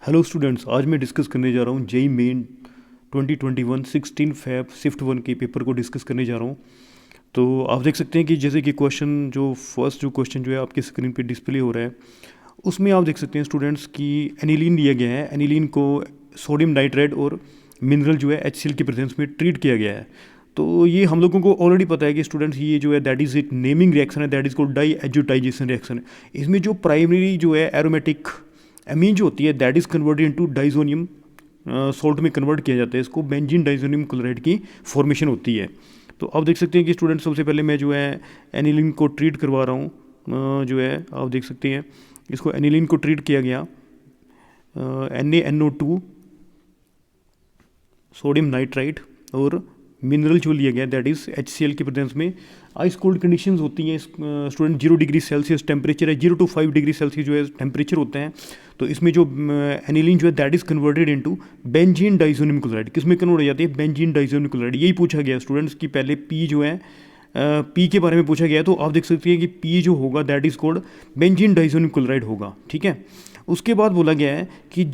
Hello students, आज मैं discuss करने जा रहा हूँ जेई मेन 2021 16 फैब शिफ्ट 1 के पेपर को डिस्कस करने जा रहा हूँ। तो आप देख सकते हैं कि जैसे कि फर्स्ट क्वेश्चन जो है आपकी स्क्रीन पे डिस्प्ले हो रहा है, उसमें आप देख सकते हैं स्टूडेंट्स कि एनिलीन दिया गया है। एनिलीन को सोडियम नाइट्राइड और मिनरल जो है HCl की प्रेजेंस में ट्रीट किया गया है। तो ये हम लोगों को ऑलरेडी पता है कि स्टूडेंट्स ये जो है दैट इज़ एक नेमिंग रिएक्शन है, that is called diazotization reaction है। इसमें जो प्राइमरी जो है एरोमेटिक एमीन जो होती है that is converted into diazonium salt में कन्वर्ट किया जाता है। इसको बेंजीन डाइजोनियम क्लोराइड की फॉर्मेशन होती है। तो आप देख सकते हैं कि स्टूडेंट सबसे पहले मैं जो है एनिलीन को ट्रीट करवा रहा हूँ। जो है आप देख सकते हैं इसको एनिलीन को ट्रीट किया गया NaNO2 सोडियम नाइट्राइड और मिनरल जो लिया गया दैट इज़ HCl की प्रेजेंस में। आइस कोल्ड कंडीशंस होती हैं स्टूडेंट, 0 डिग्री सेल्सियस टेम्परेचर है, 0 to 5 डिग्री सेल्सियस जो है टेम्परेचर होता है। तो इसमें जो एनिलीन जो है that is converted into benzene diazonium chloride. किसमें कन्वर्ट हो जाती है? Benzene diazonium chloride. यही पूछा गया स्टूडेंट्स कि पहले पी जो है पी के बारे में पूछा गया है। तो आप देख सकते हैं कि पी जो होगा that is called benzene diazonium chloride होगा। ठीक है, उसके बाद बोला गया है कि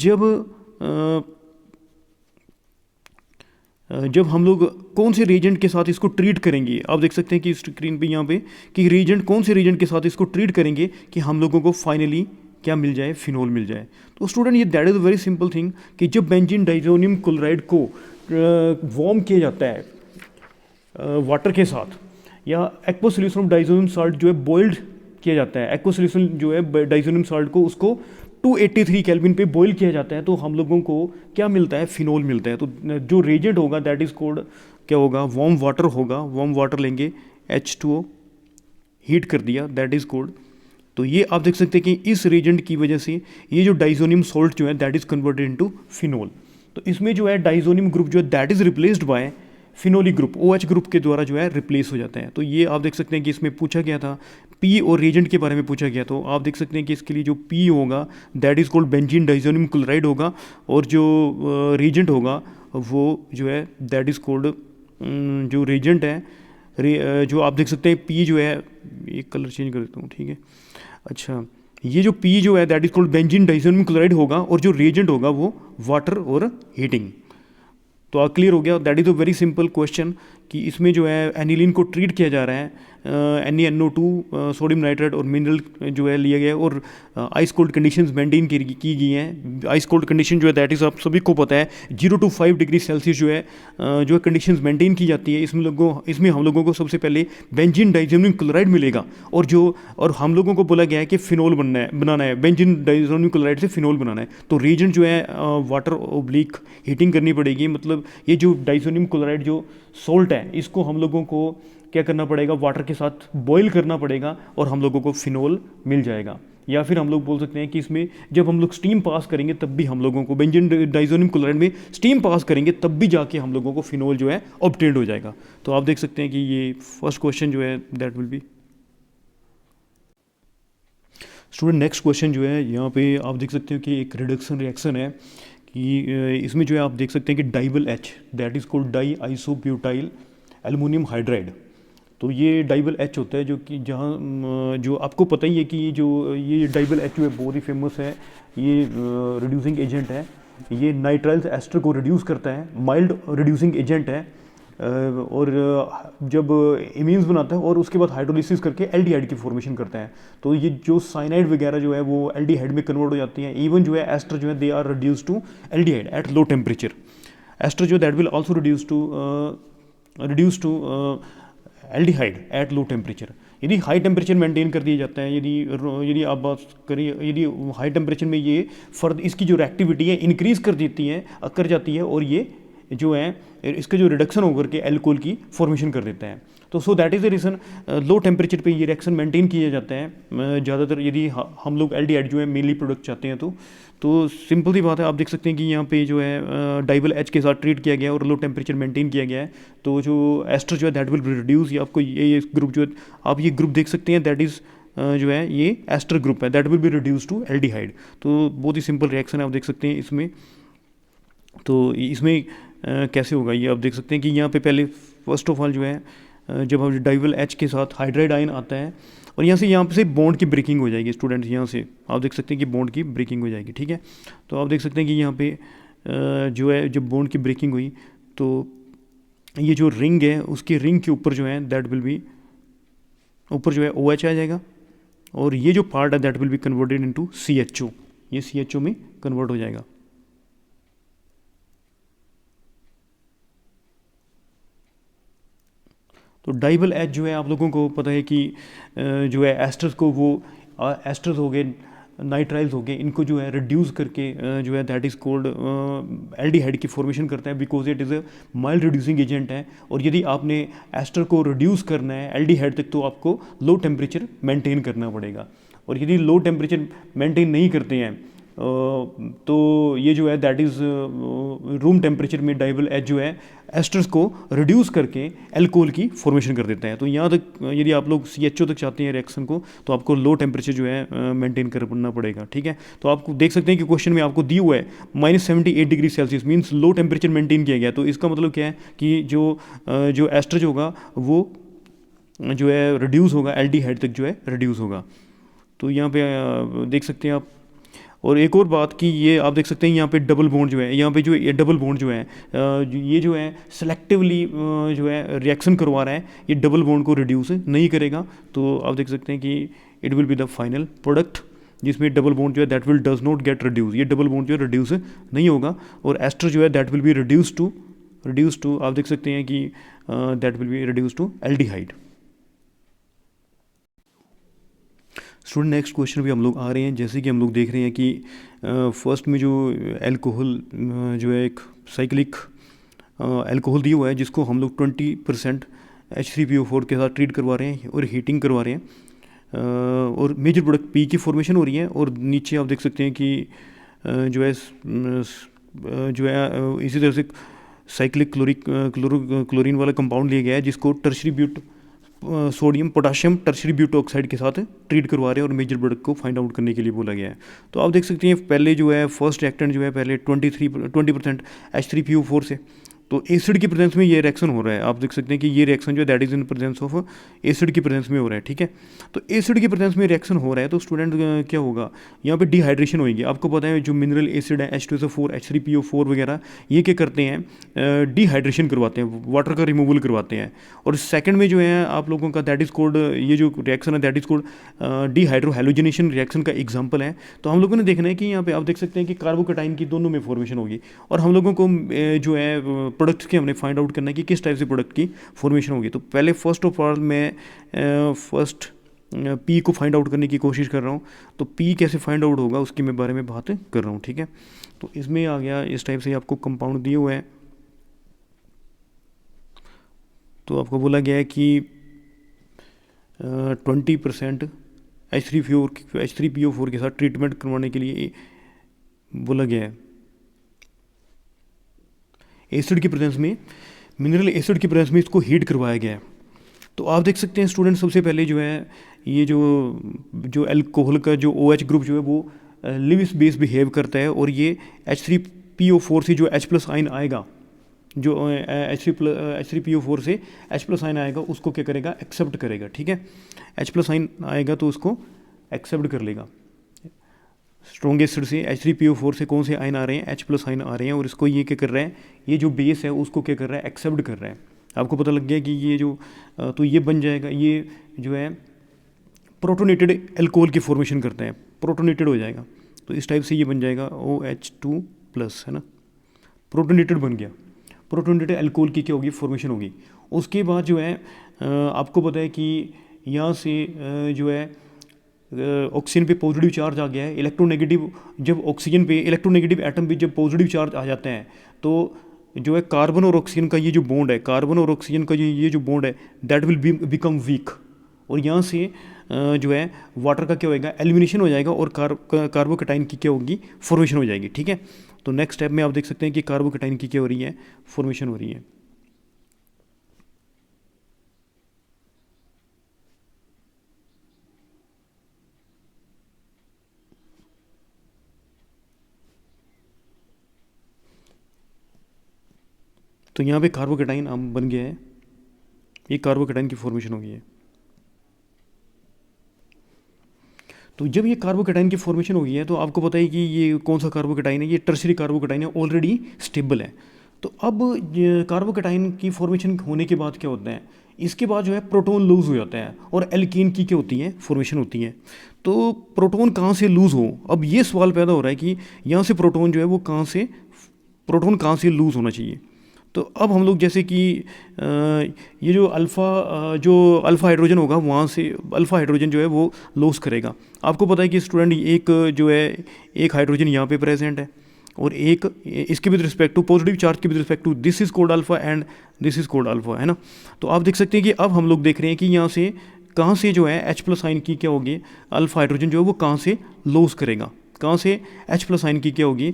जब हम लोग कौन से रिएजेंट के साथ इसको ट्रीट करेंगे। आप देख सकते हैं कि स्क्रीन पे यहाँ पे कि रिएजेंट कौन से रिएजेंट के साथ इसको ट्रीट करेंगे कि हम लोगों को फाइनली क्या मिल जाए? फिनोल मिल जाए। तो स्टूडेंट ये that is a very simple thing कि जब बेंजीन डाइजोनियम क्लोराइड को वार्म किया जाता है वाटर के साथ, या aqua solution of diazonium salt जो है बॉइल्ड किया जाता है। एक्वा सॉल्यूशन जो है डाइजोनियम साल्ट को उसको 283 केल्विन पे बॉईल किया जाता है, तो हम लोगों को क्या मिलता है? फिनोल मिलता है। तो जो रिएजेंट होगा दैट इज कोल्ड क्या होगा? वार्म वाटर होगा। वार्म वाटर लेंगे, H2O हीट कर दिया, दैट इज कोल्ड। तो ये आप देख सकते हैं कि इस रिएजेंट की वजह से ये जो डाइजोनियम सॉल्ट जो है that is converted into phenol. तो इसमें जो है डाइजोनियम ग्रुप जो है that is replaced by phenolic group, OH group के द्वारा जो है रिप्लेस हो जाता है। तो ये आप देख सकते हैं कि इसमें पूछा गया था पी और रिएजेंट के बारे में पूछा गया। तो आप देख सकते हैं कि इसके लिए जो पी होगा that is called benzene diazonium chloride होगा, और जो रिएजेंट होगा वो जो है दैट इज़ कॉल्ड जो रिएजेंट है जो आप देख सकते हैं पी जो है, एक कलर चेंज कर देता हूँ, ठीक है। अच्छा, ये जो पी जो है that is called benzene diazonium chloride होगा, और जो रिएजेंट होगा वो वाटर और हीटिंग। तो क्लियर हो गया। That is a very simple question कि इसमें जो है एनिलीन को ट्रीट किया जा रहा है, NaNO2 सोडियम नाइट्राइड और मिनरल जो है लिया गया है, और आइस कोल्ड कंडीशंस मेंटेन की गई हैं। आइस कोल्ड कंडीशन जो है दैट इज़ आप सभी को पता है 0 to 5 डिग्री सेल्सियस जो है कंडीशंस मेंटेन की जाती है। इसमें हम लोगों को सबसे पहले बेंजीन डाइजोनियम क्लोराइड मिलेगा, और हम लोगों को बोला गया है कि फिनोल बनाना है, बेंजीन डाइजोनियम क्लोराइड से फिनोल बनाना है। तो रिएजेंट जो है वाटर ओब्लिक हीटिंग करनी पड़ेगी। मतलब ये जो डाइजोनियम क्लोराइड जो सोल्ट है इसको हम लोगों को क्या करना पड़ेगा? वाटर के साथ बॉईल करना पड़ेगा, और हम लोगों को फिनोल मिल जाएगा। या फिर हम लोग बोल सकते हैं कि इसमें जब हम लोग स्टीम पास करेंगे तब भी हम लोगों को बेंजीन डाइजोनियम क्लोराइड में स्टीम पास करेंगे तब भी जाके हम लोगों को फिनोल जो है ऑब्टेन्ड हो जाएगा। तो आप देख सकते हैं कि ये फर्स्ट क्वेश्चन जो है that will B. Student next question जो है यहाँ पे आप देख सकते हो कि एक रिडक्शन रिएक्शन है कि इसमें जो है आप देख सकते हैं कि डाइबल H that is called die isobutyl aluminium hydride. तो ये डाइबल H होता है जो कि जहाँ जो आपको पता ही है कि ये डाइबल H जो है बहुत ही फेमस है। ये रिड्यूसिंग एजेंट है। ये नाइट्राइल एस्टर को रिड्यूस करता है, माइल्ड रिड्यूसिंग एजेंट है। और जब इमीन्स बनाता है और उसके बाद हाइड्रोलिसिस करके एल्डिहाइड की फॉर्मेशन करता है। तो ये जो साइनाइड वगैरह जो है वो एल्डिहाइड में कन्वर्ट हो जाती हैं। इवन जो है एस्टर जो है they are reduce to aldehyde at low temperature. Ester जो that will also reduce to aldehyde at low temperature. यदि हाई टेम्परेचर मेंटेन कर दिया जाता है, यदि आप बात करें, यदि हाई टेम्परेचर में ये फर्द इसकी जो रिएक्टिविटी है इंक्रीज कर जाती है, और ये जो है इसका जो रिडक्शन होकर के एल्कोहल की फॉर्मेशन कर देता है। तो so that is the reason low temperature पे ये रिएक्शन मेंटेन किया जाता है ज़्यादातर। यदि हम लोग एल्डिहाइड जो है मेनली प्रोडक्ट चाहते हैं तो सिंपल सी बात है। आप देख सकते हैं कि यहाँ पे जो है डाइबल H के साथ ट्रीट किया गया है और लो टेम्परेचर मेंटेन किया गया है। तो जो एस्टर जो है दैट विल रिड्यूस, ये आपको ये ग्रुप जो है आप ये ग्रुप देख सकते हैं दैट इज़ जो है ये एस्टर ग्रुप है, that will be reduce to aldehyde. तो बहुत ही सिंपल रिएक्शन है, आप देख सकते हैं इसमें। तो इसमें कैसे होगा ये आप देख सकते हैं कि यहाँ पे पहले फर्स्ट ऑफ ऑल जो है जब हम डाइबल H के साथ हाइड्राइड आयन आता है और यहाँ से बॉन्ड की ब्रेकिंग हो जाएगी स्टूडेंट्स, यहाँ से आप देख सकते हैं कि बॉन्ड की ब्रेकिंग हो जाएगी, ठीक है। तो आप देख सकते हैं कि यहाँ पे जो है जब बॉन्ड की ब्रेकिंग हुई तो ये जो रिंग है उसकी रिंग के ऊपर जो है दैट विल बी, ऊपर जो है OH आ जाएगा, और ये जो पार्ट है that will be converted into CHO, ये CHO में कन्वर्ट हो जाएगा। तो डाइबल एच जो है आप लोगों को पता है कि जो है एस्टर्स को वो एस्टर्स हो गए, नाइट्राइल्स हो गए, इनको जो है रिड्यूस करके जो है दैट इज़ कोल्ड एल्डिहाइड की फॉर्मेशन करता है, because it is a mild reducing agent है। और यदि आपने एस्टर को रिड्यूस करना है एल्डिहाइड तक तो आपको लो टेम्परेचर मेंटेन करना पड़ेगा, और यदि लो टेम्परेचर मेंटेन नहीं करते हैं तो ये जो है दैट इज़ रूम टेम्परेचर में डाइबल एच जो है एस्टर्स को रिड्यूस करके एल्कोहल की फॉर्मेशन कर देता है। तो यहाँ तक यदि आप लोग CHO तक चाहते हैं रिएक्शन को तो आपको लो टेम्परेचर जो है मेंटेन करना पड़ेगा, ठीक है। तो आपको देख सकते हैं कि क्वेश्चन में आपको दी हुआ है -78 degree Celsius means low temperature maintain किया गया। तो इसका मतलब क्या है कि जो एस्टर जो होगा वो जो है रिड्यूस होगा, एल्डिहाइड तक जो है रिड्यूस होगा। तो यहाँ पे देख सकते हैं आप। और एक और बात कि ये आप देख सकते हैं यहाँ पे डबल बॉन्ड जो है, यहाँ पे जो ये डबल बॉन्ड जो है ये जो है सेलेक्टिवली जो है रिएक्शन करवा रहा है, ये डबल बॉन्ड को रिड्यूस नहीं करेगा। तो आप देख सकते हैं कि it will be the final product जिसमें डबल बॉन्ड जो है that will does not get reduce, ये डबल बॉन्ड जो है रिड्यूस नहीं होगा, और एस्टर जो है that will be reduce to आप देख सकते हैं कि that will be reduce to aldehyde. Student next question भी हम लोग आ रहे हैं। जैसे कि हम लोग देख रहे हैं कि फर्स्ट में जो अल्कोहल जो है एक साइक्लिक अल्कोहल दिया हुआ है जिसको हम लोग 20% H3PO4 के साथ ट्रीट करवा रहे हैं और हीटिंग करवा रहे हैं, और मेजर प्रोडक्ट पी की फॉर्मेशन हो रही है। और नीचे आप देख सकते हैं कि जो है इसी तरह से साइक्लिक क्लोरीन वाला कंपाउंड लिया गया है जिसको tertiary butyl sodium potassium tertiary butoxide के साथ ट्रीट करवा रहे हैं और मेजर प्रोडक्ट को फाइंड आउट करने के लिए बोला गया है। तो आप देख सकते हैं पहले जो है फर्स्ट रिएक्टेंट जो है पहले 20% H3PO4 से, तो एसिड की प्रेजेंस में ये रिएक्शन हो रहा है। आप देख सकते हैं कि ये रिएक्शन जो है that is in presence of acid की प्रेजेंस में हो रहा है, ठीक है। तो एसिड की प्रेजेंस में रिएक्शन हो रहा है तो स्टूडेंट क्या होगा, यहाँ पे डिहाइड्रेशन होगी। आपको पता है जो मिनरल एसिड है H2SO4 H3PO4 वगैरह ये क्या करते हैं, डिहाइड्रेशन करवाते हैं, वाटर का रिमूवल करवाते हैं। और सेकंड में जो है आप लोगों का दैट इज़ कोल्ड, ये जो रिएक्शन है that is cold dehydrohalogenation reaction का एग्जाम्पल है। तो हम लोगों ने देखना है कि यहाँ पे आप देख सकते हैं कि कार्बोकटाइन की दोनों में फॉर्मेशन होगी, और हम लोगों को जो है प्रोडक्ट्स के हमने फाइंड आउट करना है कि किस टाइप से प्रोडक्ट की फॉर्मेशन होगी। तो पहले फर्स्ट ऑफ ऑल मैं फर्स्ट पी को फाइंड आउट करने की कोशिश कर रहा हूँ। तो पी कैसे फाइंड आउट होगा उसके मैं बारे में बात कर रहा हूँ, ठीक है। तो इसमें आ गया इस टाइप से आपको कंपाउंड दिए हुए हैं। तो आपको बोला गया है कि 20% H3PO4 के साथ ट्रीटमेंट करवाने के लिए बोला गया है। एसिड की प्रेजेंस में, मिनरल एसिड की प्रेजेंस में इसको हीट करवाया गया है। तो आप देख सकते हैं स्टूडेंट सबसे पहले जो है ये जो अल्कोहल का जो OH ग्रुप जो है वो लिविस बेस बिहेव करता है, और ये H3PO4 से जो H+ आयन आएगा, जो H3PO4 से H+ आयन आएगा उसको क्या करेगा, एक्सेप्ट करेगा, ठीक है। H+ आयन आएगा तो उसको एक्सेप्ट कर लेगा। स्ट्रॉन्ग एसिड से H3PO4 से कौन से आयन आ रहे हैं, H+ आयन आ रहे हैं, और इसको ये क्या कर रहा है, ये जो बेस है उसको क्या कर रहा है, एक्सेप्ट कर रहा है। आपको पता लग गया कि ये जो तो ये बन जाएगा, ये जो है प्रोटोनेटेड एल्कोहल की फॉर्मेशन करता है, प्रोटोनेटेड हो जाएगा। तो इस टाइप से ये बन जाएगा OH2+, है ना, प्रोटोनेटेड बन गया। प्रोटोनेटेड एल्कोहल की क्या होगी, फॉर्मेशन होगी। उसके बाद जो है आपको पता है कि यहाँ से जो है ऑक्सीजन पे पॉजिटिव चार्ज आ गया है, इलेक्ट्रोनेगेटिव, जब ऑक्सीजन पे इलेक्ट्रोनेगेटिव एटम पे जब पॉजिटिव चार्ज आ जाते हैं तो जो है कार्बन और ऑक्सीजन का ये जो बॉन्ड है, कार्बन और ऑक्सीजन का ये जो बॉन्ड है दैट विल बिकम वीक, और यहाँ से जो है वाटर का क्या होएगा, एलिमिनेशन हो जाएगा, और कार्बोकटाइन की क्या होगी, फॉर्मेशन हो जाएगी, ठीक है। तो नेक्स्ट स्टेप में आप देख सकते हैं कि कार्बोकटाइन की क्या हो रही है, फॉर्मेशन हो रही है। तो यहाँ पे कार्बोकटाइन बन गया है, ये कार्बोकटाइन की फॉर्मेशन हो गई है। तो जब ये कार्बोकेटाइन की फॉर्मेशन हो गई है तो आपको पता है कि ये कौन सा कार्बोकेटाइन है, ये टर्शरी कार्बोकेटाइन है, ऑलरेडी स्टेबल है। तो अब कार्बोकेटाइन की फॉर्मेशन होने के बाद क्या होता है, इसके बाद जो है प्रोटॉन लूज़ हो जाता है और एल्कीन की क्या होती है, फॉर्मेशन होती है। तो प्रोटॉन कहाँ से लूज़ हो, अब ये सवाल पैदा हो रहा है कि यहाँ से प्रोटॉन जो है वो प्रोटॉन कहाँ से लूज़ होना चाहिए। तो अब हम लोग जैसे कि ये जो अल्फ़ा हाइड्रोजन होगा वहाँ से अल्फ़ा हाइड्रोजन जो है वो लॉस करेगा। आपको पता है कि स्टूडेंट एक जो है एक हाइड्रोजन यहाँ पे प्रेजेंट है और एक इसके with respect to positive charge के with respect to this is called alpha and this is called alpha, है ना। तो आप देख सकते हैं कि अब हम लोग देख रहे हैं कि यहाँ से कहाँ से जो है H प्लस आइन की क्या होगी, अल्फ़ा हाइड्रोजन जो है वो कहाँ से लॉस करेगा, कहाँ से H प्लस आइन की क्या होगी,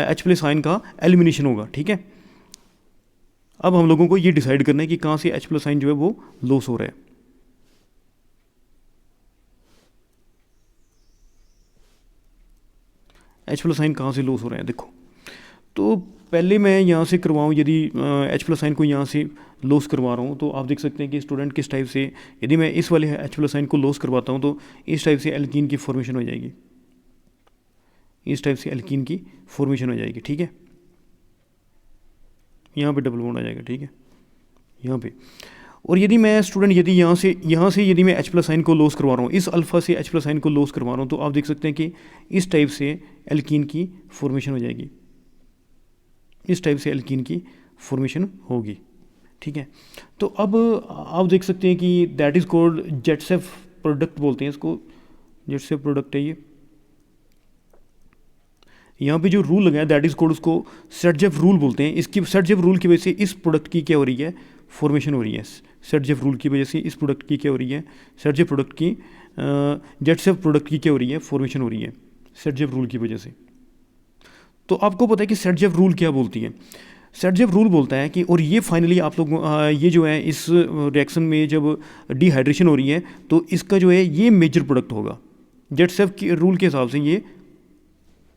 H प्लस आइन का एलिमिनेशन होगा, ठीक है। अब हम लोगों को ये डिसाइड करना है कि कहाँ से H प्लस आइन जो है वो लॉस हो रहा है। H प्लस आइन कहाँ से लॉस हो रहा है, देखो। तो पहले मैं यहाँ से करवाऊँ, यदि H प्लस आइन को यहाँ से लॉस करवा रहा हूँ तो आप देख सकते हैं कि स्टूडेंट किस टाइप से, यदि मैं इस वाले H प्लस आइन को लॉस करवाता हूँ तो इस टाइप से एल्कीन की फॉर्मेशन हो जाएगी, इस टाइप से एल्कीन की फॉर्मेशन हो जाएगी, ठीक है। यहाँ पे डबल बॉन्ड आ जाएगा, ठीक है, यहाँ पे। और यदि मैं स्टूडेंट यदि यहाँ से यदि मैं H प्लस आइन को लॉस करवा रहा हूँ, इस अल्फ़ा से H प्लस आइन को लॉस करवा रहा हूँ, तो आप देख सकते हैं कि इस टाइप से एल्कीन की फॉर्मेशन हो जाएगी, इस टाइप से एल्कीन की फॉर्मेशन होगी, ठीक है। तो अब आप देख सकते हैं कि दैट इज़ कॉल्ड जेटसेफ प्रोडक्ट बोलते हैं इसको, जेटसेफ प्रोडक्ट है ये। यहाँ पे जो रूल लगा है दैट इज़ कोड उसको सर्जेफ रूल बोलते हैं। इसकी सर्जेफ रूल की वजह से इस प्रोडक्ट की क्या हो रही है, फॉर्मेशन हो रही है। सर्जेफ रूल की वजह से इस प्रोडक्ट की क्या हो रही है, सर्जेफ प्रोडक्ट की जेटसेफ प्रोडक्ट की क्या हो रही है, फॉर्मेशन हो रही है सर्जेफ रूल की वजह से। तो आपको पता है कि सर्जेफ रूल क्या बोलती है, सर्जेफ रूल बोलता है कि, और ये फाइनली आप लोग ये जो है इस रिएक्शन में जब डिहाइड्रेशन हो रही है तो इसका जो है ये मेजर प्रोडक्ट होगा। जेटसेफ के रूल के हिसाब से ये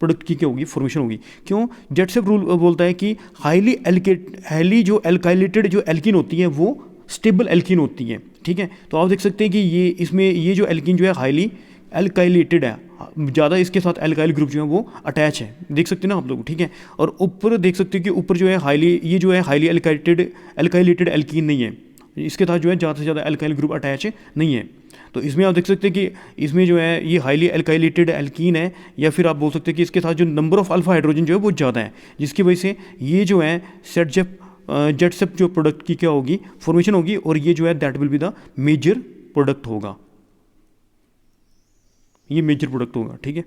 प्रोडक्ट की क्या होगी, फॉर्मेशन होगी। क्यों, जेटसेफ रूल बोलता है कि हाईली जो एल्काइलेटेड जो एल्कीन होती है वो स्टेबल एल्कीन होती है, ठीक है। तो आप देख सकते हैं कि ये इसमें ये जो एल्कीन जो है हाईली एल्काइलेटेड है, ज़्यादा इसके साथ एल्काइल ग्रुप जो है वो अटैच है, देख सकते हैं ना आप लोग, ठीक है। और ऊपर देख सकते हैं कि ऊपर जो है ये जो है हाईली एल्काइलेटेड एल्कीन नहीं है, इसके साथ जो है ज़्यादा से ज़्यादा एल्काइल ग्रुप अटैच नहीं है। तो इसमें आप देख सकते हैं कि इसमें जो है ये हाईली एल्काइलेटेड एल्कीन है, या फिर आप बोल सकते हैं कि इसके साथ जो नंबर ऑफ अल्फा हाइड्रोजन जो है वो ज़्यादा है, जिसकी वजह से ये जो है जेटसेफ जो प्रोडक्ट की क्या होगी, फॉर्मेशन होगी, और ये जो है that will be the major product होगा, ये मेजर प्रोडक्ट होगा, ठीक है।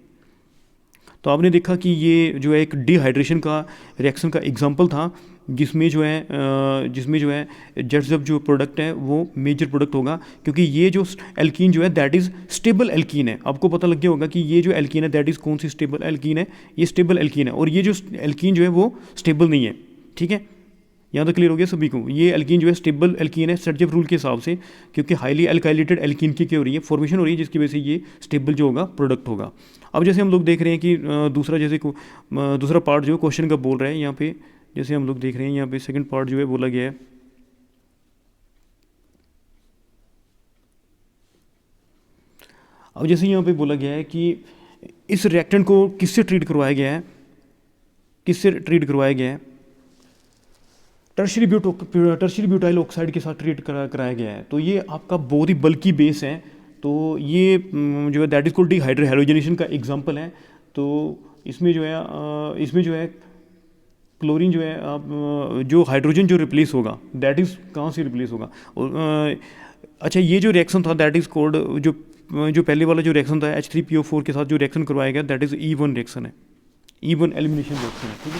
तो आपने देखा कि ये जो है एक डिहाइड्रेशन का रिएक्शन का एग्जांपल था, जिसमें जो है जेटसेफ जो प्रोडक्ट है वो मेजर प्रोडक्ट होगा, क्योंकि ये जो एल्कीन जो है दैट इज़ स्टेबल एल्कीन है। आपको पता लग गया होगा कि ये जो एल्कीन है दैट इज़ कौन सी स्टेबल एल्कीन है, ये स्टेबल एल्कीन है, और ये जो एल्कीन जो है वो स्टेबल नहीं है, ठीक है। यहाँ तक क्लियर हो गया सभी को, ये एल्कीन जो है स्टेबल एल्कीन है सर्जेफ रूल के हिसाब से, क्योंकि हाईली एल्काइलेटेड एल्कीन की क्या हो रही है, फॉर्मेशन हो रही है, जिसकी वजह से ये स्टेबल जो होगा प्रोडक्ट होगा। अब जैसे हम लोग देख रहे हैं कि दूसरा पार्ट जो क्वेश्चन का बोल रहा है यहाँ पे, जैसे हम लोग देख रहे हैं यहाँ पे सेकंड पार्ट जो है बोला गया है, अब जैसे यहाँ पे बोला गया है कि इस रिएक्टेंट को किससे ट्रीट करवाया गया है, टर्शियरी ब्यूटाइल ऑक्साइड के साथ ट्रीट कराया गया है। तो ये आपका बहुत ही बल्कि बेस है, तो ये जो है दैट इज कॉल्ड डिहाइड्रोजनेशन का एग्जांपल है। तो इसमें जो है क्लोरीन जो है जो हाइड्रोजन जो रिप्लेस होगा दैट इज़ कहाँ से रिप्लेस होगा, अच्छा ये जो रिएक्शन था दैट इज़ कोल्ड, जो पहले वाला जो रिएक्शन था H3PO4 के साथ जो रिएक्शन करवाया गया दैट इज़ E1 रिएक्शन है, E1 एलिमिनेशन रिएक्शन है, ठीक है,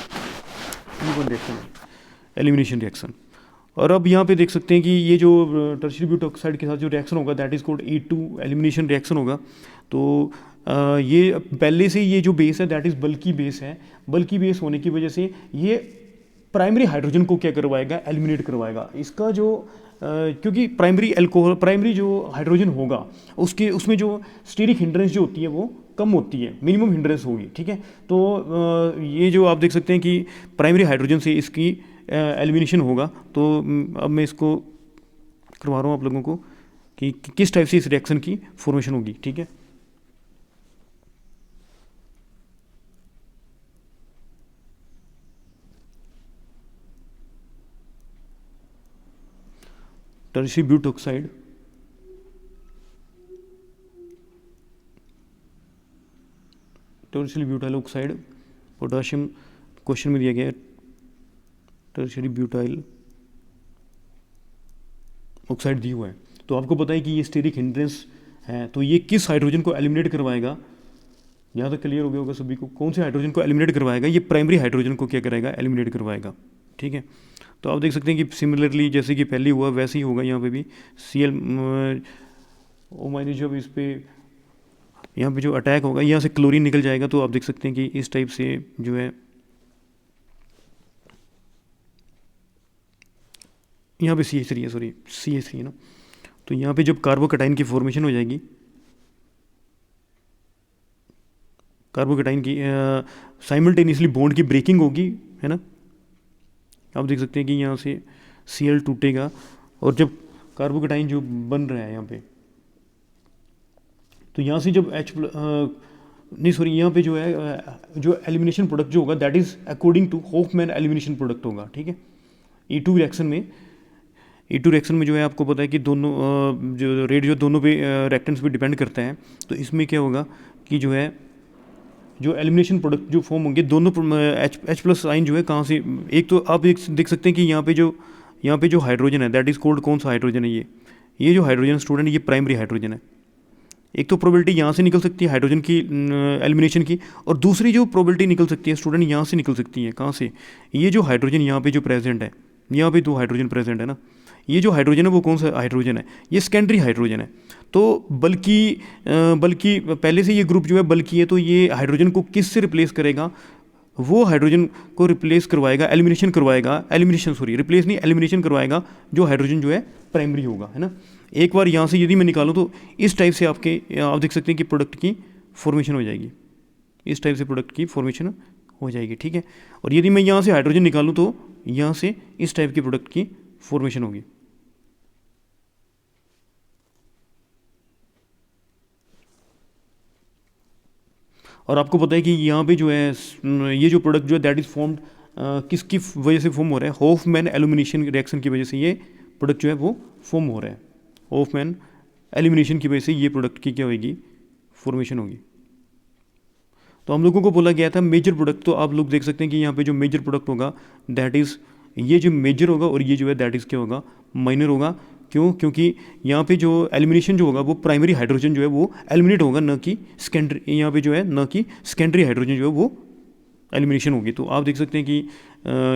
E1 रिएक्शन है, एलिमिनेशन रिएक्शन। और अब यहाँ पे देख सकते हैं कि ये जो टर्शियरी ब्यूटाइल ऑक्साइड के साथ जो रिएक्शन होगा that is cold E2 elimination reaction होगा। तो ये पहले से ये जो बेस है दैट इज़ बल्कि बेस है, बल्कि बेस होने की वजह से ये प्राइमरी हाइड्रोजन को क्या करवाएगा, एलिमिनेट करवाएगा। इसका जो क्योंकि प्राइमरी जो हाइड्रोजन होगा उसमें जो स्टीरिक हिंड्रेंस जो होती है वो कम होती है, मिनिमम हिंड्रेंस होगी, ठीक है। तो ये जो आप देख सकते हैं कि प्राइमरी हाइड्रोजन से इसकी एलिमिनेशन होगा। तो अब मैं इसको करवा रहा हूँ आप लोगों को कि किस टाइप से इस रिएक्शन की फॉर्मेशन होगी, ठीक है। Tertiary butoxide, tertiary butyl oxide potassium, question में दिया गया है टर्शियरी ब्यूटाइल ऑक्साइड दिया हुआ है। तो आपको पता है कि ये स्टेरिक हिंड्रेंस है, तो ये किस हाइड्रोजन को एलिमिनेट करवाएगा, यहाँ तक क्लियर हो गया होगा सभी को, कौन से हाइड्रोजन को एलिमिनेट करवाएगा, ये प्राइमरी हाइड्रोजन को क्या करेगा, एलिमिनेट करवाएगा। ठीक है, तो आप देख सकते हैं कि सिमिलरली जैसे कि पहले हुआ वैसे ही होगा यहाँ पे भी। Cl ओ माइनस जब इस पे यहाँ पे जो अटैक होगा यहाँ से क्लोरीन निकल जाएगा, तो आप देख सकते हैं कि इस टाइप से जो है यहाँ पे CH3 है, सॉरी CH3 है ना, तो यहाँ पे जब कार्बोकैटाइन की फॉर्मेशन हो जाएगी, कार्बोकैटाइन की साइमल्टेनियसली बॉन्ड की ब्रेकिंग होगी, है ना। आप देख सकते हैं कि यहाँ से Cl टूटेगा और जब कार्बोकैटाइन जो बन रहा है यहाँ पे, तो यहाँ से जब नहीं सॉरी यहाँ पे जो है जो एलिमिनेशन प्रोडक्ट जो होगा that is according to Hofmann elimination product होगा। ठीक है, E2 रिएक्शन में जो है आपको पता है कि दोनों जो रेट जो दोनों पे रिएक्टेंट्स पे डिपेंड करता है। तो इसमें क्या होगा कि जो है जो एलिमिनेशन प्रोडक्ट जो फॉर्म होंगे दोनों H+ आयन जो है कहाँ से, एक तो आप देख सकते हैं कि यहाँ पे जो हाइड्रोजन है दैट इज़ कोल्ड, कौन सा हाइड्रोजन है ये जो हाइड्रोजन स्टूडेंट ये प्राइमरी हाइड्रोजन है। एक तो प्रोबेबिलिटी यहाँ से निकल सकती है हाइड्रोजन की एलिमिनेशन की, और दूसरी जो प्रोबेबिलिटी निकल सकती है स्टूडेंट यहाँ से निकल सकती है, कहाँ से, ये जो हाइड्रोजन यहाँ पे जो प्रेजेंट है, यहाँ पे 2 हाइड्रोजन प्रेजेंट है ना, ये जो हाइड्रोजन है वो कौन सा हाइड्रोजन है, ये सेकेंडरी हाइड्रोजन है। तो बल्कि पहले से ये ग्रुप जो है बल्कि है, तो ये हाइड्रोजन को किस से रिप्लेस करेगा, वो हाइड्रोजन को रिप्लेस करवाएगा, एलिमिनेशन करवाएगा जो हाइड्रोजन जो है प्राइमरी होगा, है ना। एक बार यहाँ से यदि मैं निकालूँ तो इस टाइप से आप देख सकते हैं कि प्रोडक्ट की फॉर्मेशन हो जाएगी, इस टाइप से प्रोडक्ट की फॉर्मेशन हो जाएगी। ठीक है, और यदि मैं यहाँ से हाइड्रोजन निकालूँ तो यहाँ से इस टाइप की प्रोडक्ट की फॉर्मेशन होगी। और आपको पता है कि यहाँ पे जो है ये जो प्रोडक्ट जो है दैट इज़ फॉर्म्ड किसकी वजह से फॉर्म हो रहा है, होफमैन एलिमिनेशन रिएक्शन की वजह से ये प्रोडक्ट जो है वो फॉर्म हो रहा है। होफमैन एलिमिनेशन की वजह से ये प्रोडक्ट की क्या होगी, फॉर्मेशन होगी। तो हम लोगों को बोला गया था मेजर प्रोडक्ट, तो आप लोग देख सकते हैं कि यहाँ पे जो मेजर प्रोडक्ट होगा दैट इज़ ये जो मेजर होगा और ये जो है दैट इज़ क्या होगा, माइनर होगा। क्यों, क्योंकि यहाँ पे जो एलिमिनेशन जो होगा वो प्राइमरी हाइड्रोजन जो है वो एलिमिनेट होगा, न कि सेकेंडरी, यहाँ पे जो है न कि सेकेंडरी हाइड्रोजन जो है वो एलिमिनेशन होगी। तो आप देख सकते हैं कि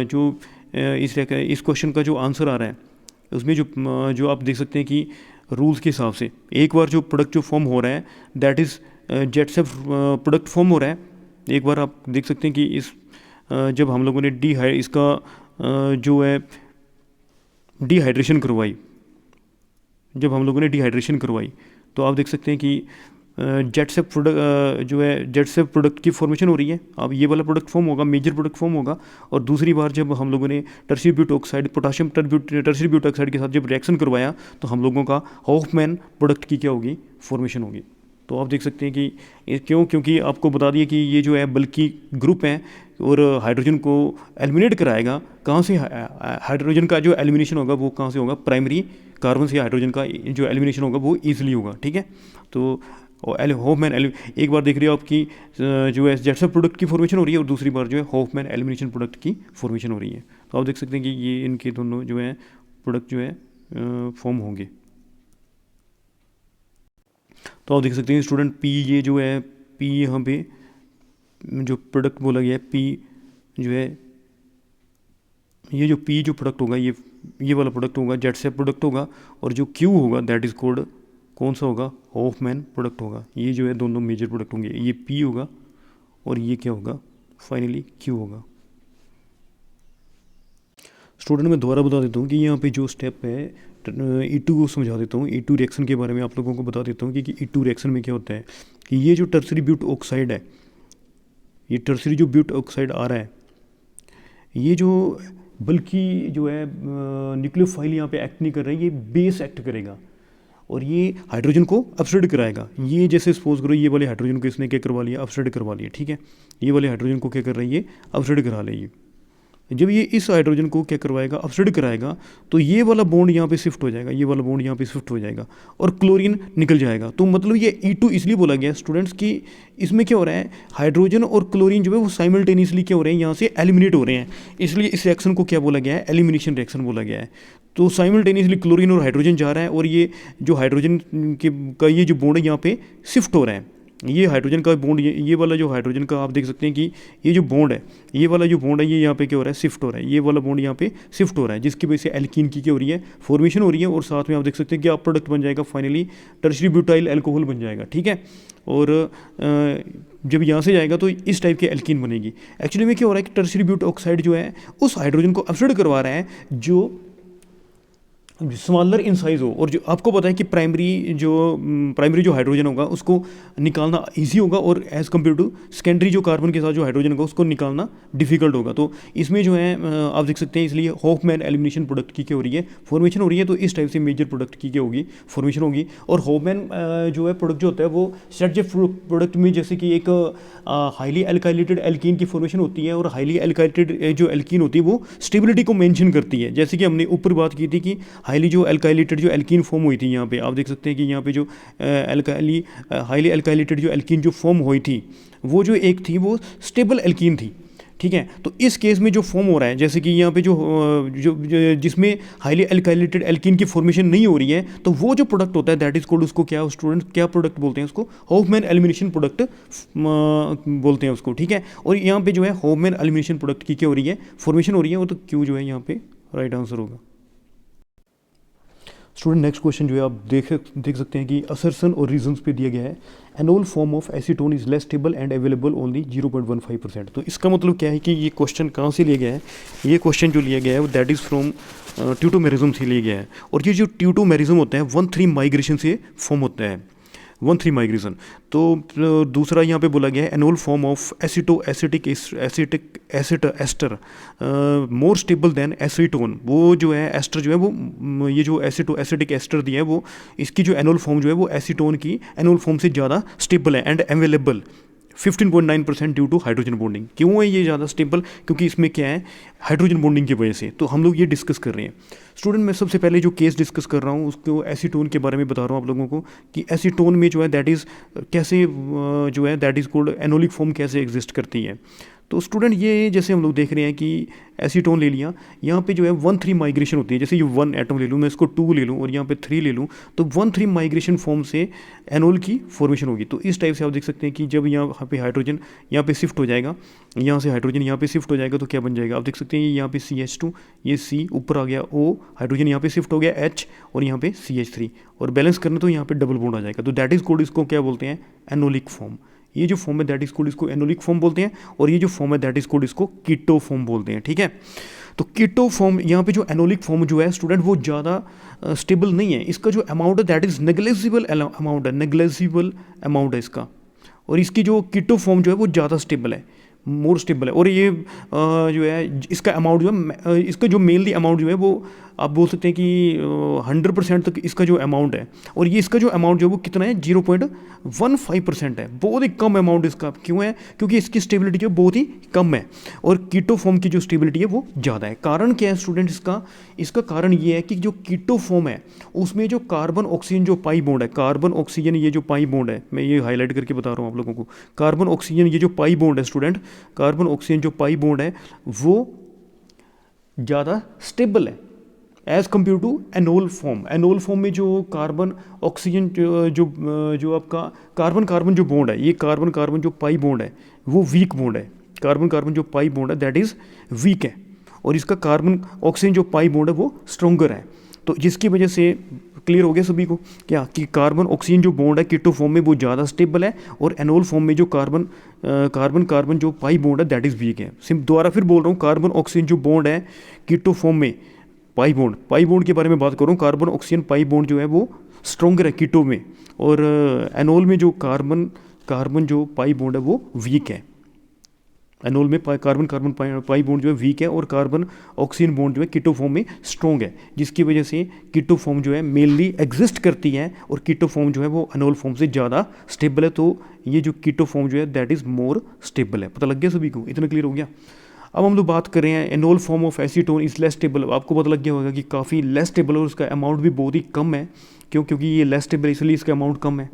जो इस क्वेश्चन का जो आंसर आ रहा है उसमें जो आप देख सकते हैं कि रूल्स के हिसाब से एक बार जो प्रोडक्ट जो फॉर्म हो रहा है दैट इज़ जेटसेफ प्रोडक्ट फॉर्म हो रहा है। एक बार आप देख सकते हैं कि इस जब हम लोगों ने इसका जो है डिहाइड्रेशन करवाई, जब हम लोगों ने डिहाइड्रेशन करवाई तो आप देख सकते हैं कि जेटसेफ प्रोडक्ट जो है जेटसेफ प्रोडक्ट की फॉर्मेशन हो रही है। अब ये वाला प्रोडक्ट फॉर्म होगा, मेजर प्रोडक्ट फॉर्म होगा। और दूसरी बार जब हम लोगों ने tertiary butoxide potassium tertiary butoxide के साथ जब रिएक्शन करवाया तो हम लोगों का होफमैन प्रोडक्ट की क्या होगी, फॉर्मेशन होगी। तो आप देख सकते हैं कि क्योंकि आपको बता दिए कि ये जो है बल्कि ग्रुप है और हाइड्रोजन को एलिमिनेट कराएगा, कहाँ से हाइड्रोजन का जो एलिमिनेशन होगा वो कहाँ से होगा, प्राइमरी कार्बन से हाइड्रोजन का जो एलिमिनेशन होगा वो ईजिली होगा। ठीक है, तो होफमैन एक बार देख रहे हो आपकी जो है जेटसेफ प्रोडक्ट की फॉर्मेशन हो रही है और दूसरी बार जो है होफमैन एलिमिनेशन प्रोडक्ट की फॉर्मेशन हो रही है। तो आप देख सकते हैं कि ये इनके दोनों जो है प्रोडक्ट जो है फॉर्म होंगे। तो आप देख सकते हैं स्टूडेंट पी, ये जो है पी यहाँ पे जो प्रोडक्ट बोला गया है पी जो है ये जो पी जो प्रोडक्ट होगा ये वाला प्रोडक्ट होगा, जेटसेफ प्रोडक्ट होगा। और जो क्यू होगा दैट इज़ कोल्ड कौन सा होगा, होफमैन प्रोडक्ट होगा। ये जो है दोनों मेजर प्रोडक्ट होंगे, ये पी होगा और ये क्या होगा, फाइनली क्यू होगा। स्टूडेंट मैं दोबारा बता देता हूँ कि यहाँ पे जो स्टेप है E2 को समझा देता हूँ। E2 रिएक्शन के बारे में आप लोगों को बता देता हूँ कि E2 रिएक्शन में क्या होता है कि ये जो टर्शियरी ब्यूट ऑक्साइड है, ये टर्शियरी जो ब्यूट ऑक्साइड आ रहा है, ये जो बल्कि जो है न्यूक्लियोफाइल यहाँ पे एक्ट नहीं कर रहा है, ये बेस एक्ट करेगा और ये हाइड्रोजन को अपसाइड कराएगा। ये जैसे सपोज करो ये वाले हाइड्रोजन को इसने क्या करवा लिया, अपसाइड करवा लिया। ठीक है, ये वाले हाइड्रोजन को क्या कर रहा है, ये अपसाइड करा ले ये। जब ये इस हाइड्रोजन को क्या करवाएगा, अपसाइड कराएगा, तो ये वाला बॉन्ड यहाँ पे शिफ्ट हो जाएगा, ये वाला बॉन्ड यहाँ पे शिफ्ट हो जाएगा और क्लोरीन निकल जाएगा। तो मतलब ये E2 इसलिए बोला गया स्टूडेंट्स कि इसमें क्या हो रहा है, हाइड्रोजन और क्लोरीन जो है वो साइमल्टेनियसली क्या हो रहे हैं, यहाँ से एलिमिनेट हो रहे हैं, इसलिए इस रिएक्शन को क्या बोला गया है, एलिमिनेशन रिएक्शन बोला गया है। तो साइमल्टेनियसली क्लोरीन और हाइड्रोजन जा रहा है और ये जो हाइड्रोजन के का ये जो बॉन्ड है यहाँ पे शिफ्ट हो रहा है, ये हाइड्रोजन का बॉन्ड, ये वाला जो हाइड्रोजन का आप देख सकते हैं कि ये जो बॉन्ड है, ये वाला जो बॉन्ड है ये यहाँ पे क्या हो रहा है, शिफ्ट हो रहा है, ये वाला बॉन्ड यहाँ पे शिफ्ट हो रहा है, जिसकी वजह से एल्कीन की क्या हो रही है, फॉर्मेशन हो रही है। और साथ में आप देख सकते हैं कि आप प्रोडक्ट बन जाएगा फाइनली टर्शियरी ब्यूटाइल अल्कोहल बन जाएगा, ठीक है। और जब यहाँ से जाएगा तो इस टाइप की एल्कीन बनेगी। एक्चुअली में क्या हो रहा है कि टर्शियरी ब्यूट ऑक्साइड जो है उस हाइड्रोजन को अपसाइड करवा रहा है जो स्मॉलर इन साइज़ हो, और जो आपको पता है कि प्राइमरी जो हाइड्रोजन होगा उसको निकालना इजी होगा और एज़ कम्पेयर टू सेकेंडरी जो कार्बन के साथ जो हाइड्रोजन होगा उसको निकालना डिफिकल्ट होगा। तो इसमें जो है आप देख सकते हैं, इसलिए हॉफमैन एलिमिनेशन प्रोडक्ट की क्या हो रही है, फॉर्मेशन हो रही है। तो इस टाइप से मेजर प्रोडक्ट की क्या होगी, फॉर्मेशन होगी। और हॉफमैन जो है प्रोडक्ट जो होता है वो सेटजेफ प्रोडक्ट में जैसे कि एक हाईली एल्काइलेटेड एल्कीन की फॉर्मेशन होती है, और हाईली एल्काइलेटेड जो एल्कीन होती है वो स्टेबिलिटी को मेंशन करती है। जैसे कि हमने ऊपर बात की थी कि हाईली जो एल्काइलेटेड जो एल्कीन फॉर्म हुई थी, यहाँ पे आप देख सकते हैं कि यहाँ पे जो हाईली एल्काइलेटेड जो एल्कीन जो फॉर्म हुई थी वो जो एक थी वो स्टेबल एल्कीन थी, ठीक है। तो इस केस में जो फॉर्म हो रहा है, जैसे कि यहाँ पे जिसमें हाईली एल्काइलेटेड एल्कीन की फॉर्मेशन नहीं हो रही है, तो वो जो प्रोडक्ट होता है दैट इज कॉल्ड, उसको क्या स्टूडेंट क्या प्रोडक्ट बोलते हैं, उसको हॉफमैन एलिमिनेशन प्रोडक्ट बोलते हैं उसको, ठीक है। और यहाँ पे जो है हॉफमैन एलिमिनेशन प्रोडक्ट की क्या हो रही है, फॉर्मेशन हो रही है, वो तो क्यों जो है यहाँ पे राइट आंसर होगा। स्टूडेंट नेक्स्ट क्वेश्चन जो है आप देख सकते हैं कि असर्शन और रीजंस पे दिया गया है, enol form of acetone is less stable and available only 0.15%। तो इसका मतलब क्या है कि ये क्वेश्चन कहाँ से लिया गया है, ये क्वेश्चन जो लिया गया है वो दैट इज़ फ्रॉम ट्यूटोमेरिज्म से लिया गया है। और ये जो ट्यूटोमेरिज्म होता है 1,3 माइग्रेशन से फॉर्म होता है, 1,3 माइग्रेशन। तो दूसरा यहाँ पे बोला गया है enol form of acetic acid ester more stable than acetone. वो जो है एस्टर जो है वो ये जो एसिटिक एस्टर दिया है वो इसकी जो एनोल फॉर्म जो है वो एसीटोन की एनोल फॉर्म से ज़्यादा स्टेबल है and available 15.9% due to hydrogen bonding. क्यों है ये ज़्यादा स्टेबल, क्योंकि इसमें क्या है, हाइड्रोजन बॉन्डिंग की वजह से। तो हम लोग ये डिस्कस कर रहे हैं स्टूडेंट। मैं सबसे पहले जो केस डिस्कस कर रहा हूँ उसको एसीटोन के बारे में बता रहा हूँ आप लोगों को कि एसीटोन में जो है दैट इज़ कैसे जो है दैट इज़ कॉल्ड एनोलिक फॉर्म कैसे एग्जिस्ट करती है। तो स्टूडेंट ये जैसे हम लोग देख रहे हैं कि एसीटोन ले लिया, यहाँ पे जो है 1,3 माइग्रेशन होती है। जैसे ये 1 एटम ले लूँ, मैं इसको 2 ले लूँ और यहाँ पे 3 ले लूँ, तो 1,3 माइग्रेशन फॉर्म से एनोल की फॉर्मेशन होगी। तो इस टाइप से आप देख सकते हैं कि जब यहाँ पे हाइड्रोजन यहाँ पे शिफ्ट हो जाएगा, यहाँ से हाइड्रोजन यहाँ पे शिफ्ट हो जाएगा तो क्या बन जाएगा, आप देख सकते हैं यहाँ पे CH2, ये C ऊपर आ गया O, हाइड्रोजन यहाँ पे शिफ्ट हो गया H और यहाँ पे CH3, और बैलेंस करना तो यहाँ पे डबल बॉन्ड आ जाएगा। तो दैट इज कॉल्ड, इसको क्या बोलते हैं, एनोलिक फॉर्म। ये जो फॉर्म है दैट इज कॉल्ड, इसको एनोलिक फॉर्म बोलते हैं, और ये जो फॉर्म है दैट इज कॉल्ड, इसको कीटो फॉर्म बोलते हैं, ठीक है। तो कीटो फॉर्म, यहाँ पे जो एनोलिक फॉर्म जो है स्टूडेंट वो ज़्यादा स्टेबल नहीं है। इसका जो अमाउंट है दैट इज नेग्लेजिबल अमाउंट है, नेग्लेजिबल अमाउंट है इसका, और इसकी जो कीटो फॉर्म जो है वो ज़्यादा स्टेबल है, मोर स्टेबल है। और ये जो है इसका अमाउंट जो है, इसका जो मेनली अमाउंट जो है वो आप बोल सकते हैं कि 100% तक इसका जो अमाउंट है, और ये इसका जो अमाउंट जो है वो कितना है, 0.15% है, बहुत ही कम अमाउंट इसका। क्यों है, क्योंकि इसकी स्टेबिलिटी जो बहुत ही कम है, और कीटो फॉर्म की जो स्टेबिलिटी है वो ज़्यादा है। कारण क्या है स्टूडेंट इसका कारण ये है कि जो कीटो फॉर्म है उसमें जो कार्बन ऑक्सीजन जो पाई बॉन्ड है, कार्बन ऑक्सीजन ये जो पाई बॉन्ड है, मैं ये हाईलाइट करके बता रहा हूँ आप लोगों को, कार्बन ऑक्सीजन ये जो पाई बॉन्ड है स्टूडेंट, कार्बन ऑक्सीजन जो पाई बॉन्ड है वो ज़्यादा स्टेबल है as compare to enol form. Enol form में जो कार्बन ऑक्सीजन जो आपका कार्बन कार्बन जो बॉन्ड है, ये कार्बन कार्बन जो पाई बॉन्ड है वो वीक बॉन्ड है, कार्बन कार्बन जो पाई बॉन्ड है दैट इज़ वीक है, और इसका कार्बन ऑक्सीजन जो पाई बॉन्ड है वो स्ट्रोंगर है। तो जिसकी वजह से क्लियर हो गया सभी को क्या, कि कार्बन ऑक्सीजन जो बॉन्ड है कीटो फॉर्म में वो ज़्यादा स्टेबल है, और एनोल फॉर्म में जो कार्बन कार्बन जो पाई बॉन्ड है दैट इज़ वीक है। दोबारा फिर बोल रहा हूँ, कार्बन ऑक्सीजन जो बॉन्ड है कीटो फॉर्म में, पाई बॉन्ड के बारे में बात करूँ, कार्बन ऑक्सीजन पाई बॉन्ड जो है वो स्ट्रोंगर है कीटो में, और एनोल में जो कार्बन जो पाई बॉन्ड है वो वीक है। एनोल में कार्बन पाई बॉन्ड जो है वीक है, और कार्बन ऑक्सीजन बॉन्ड जो है कीटो फॉर्म में स्ट्रॉन्ग है, जिसकी वजह से कीटो फॉर्म जो है मेनली एग्जिस्ट करती है, और कीटो फॉर्म जो है वो एनोल फॉर्म से ज़्यादा स्टेबल है। तो ये जो कीटो फॉर्म जो है दैट इज़ मोर स्टेबल है। पता लग गया सभी को, इतना क्लियर हो गया। अब हम लोग बात कर रहे हैं anole form of acetone is less stable. आपको पता लग गया होगा कि काफ़ी लेस स्टेबल और उसका अमाउंट भी बहुत ही कम है। क्योंकि ये लेस स्टेबल इसलिए इसका अमाउंट कम है।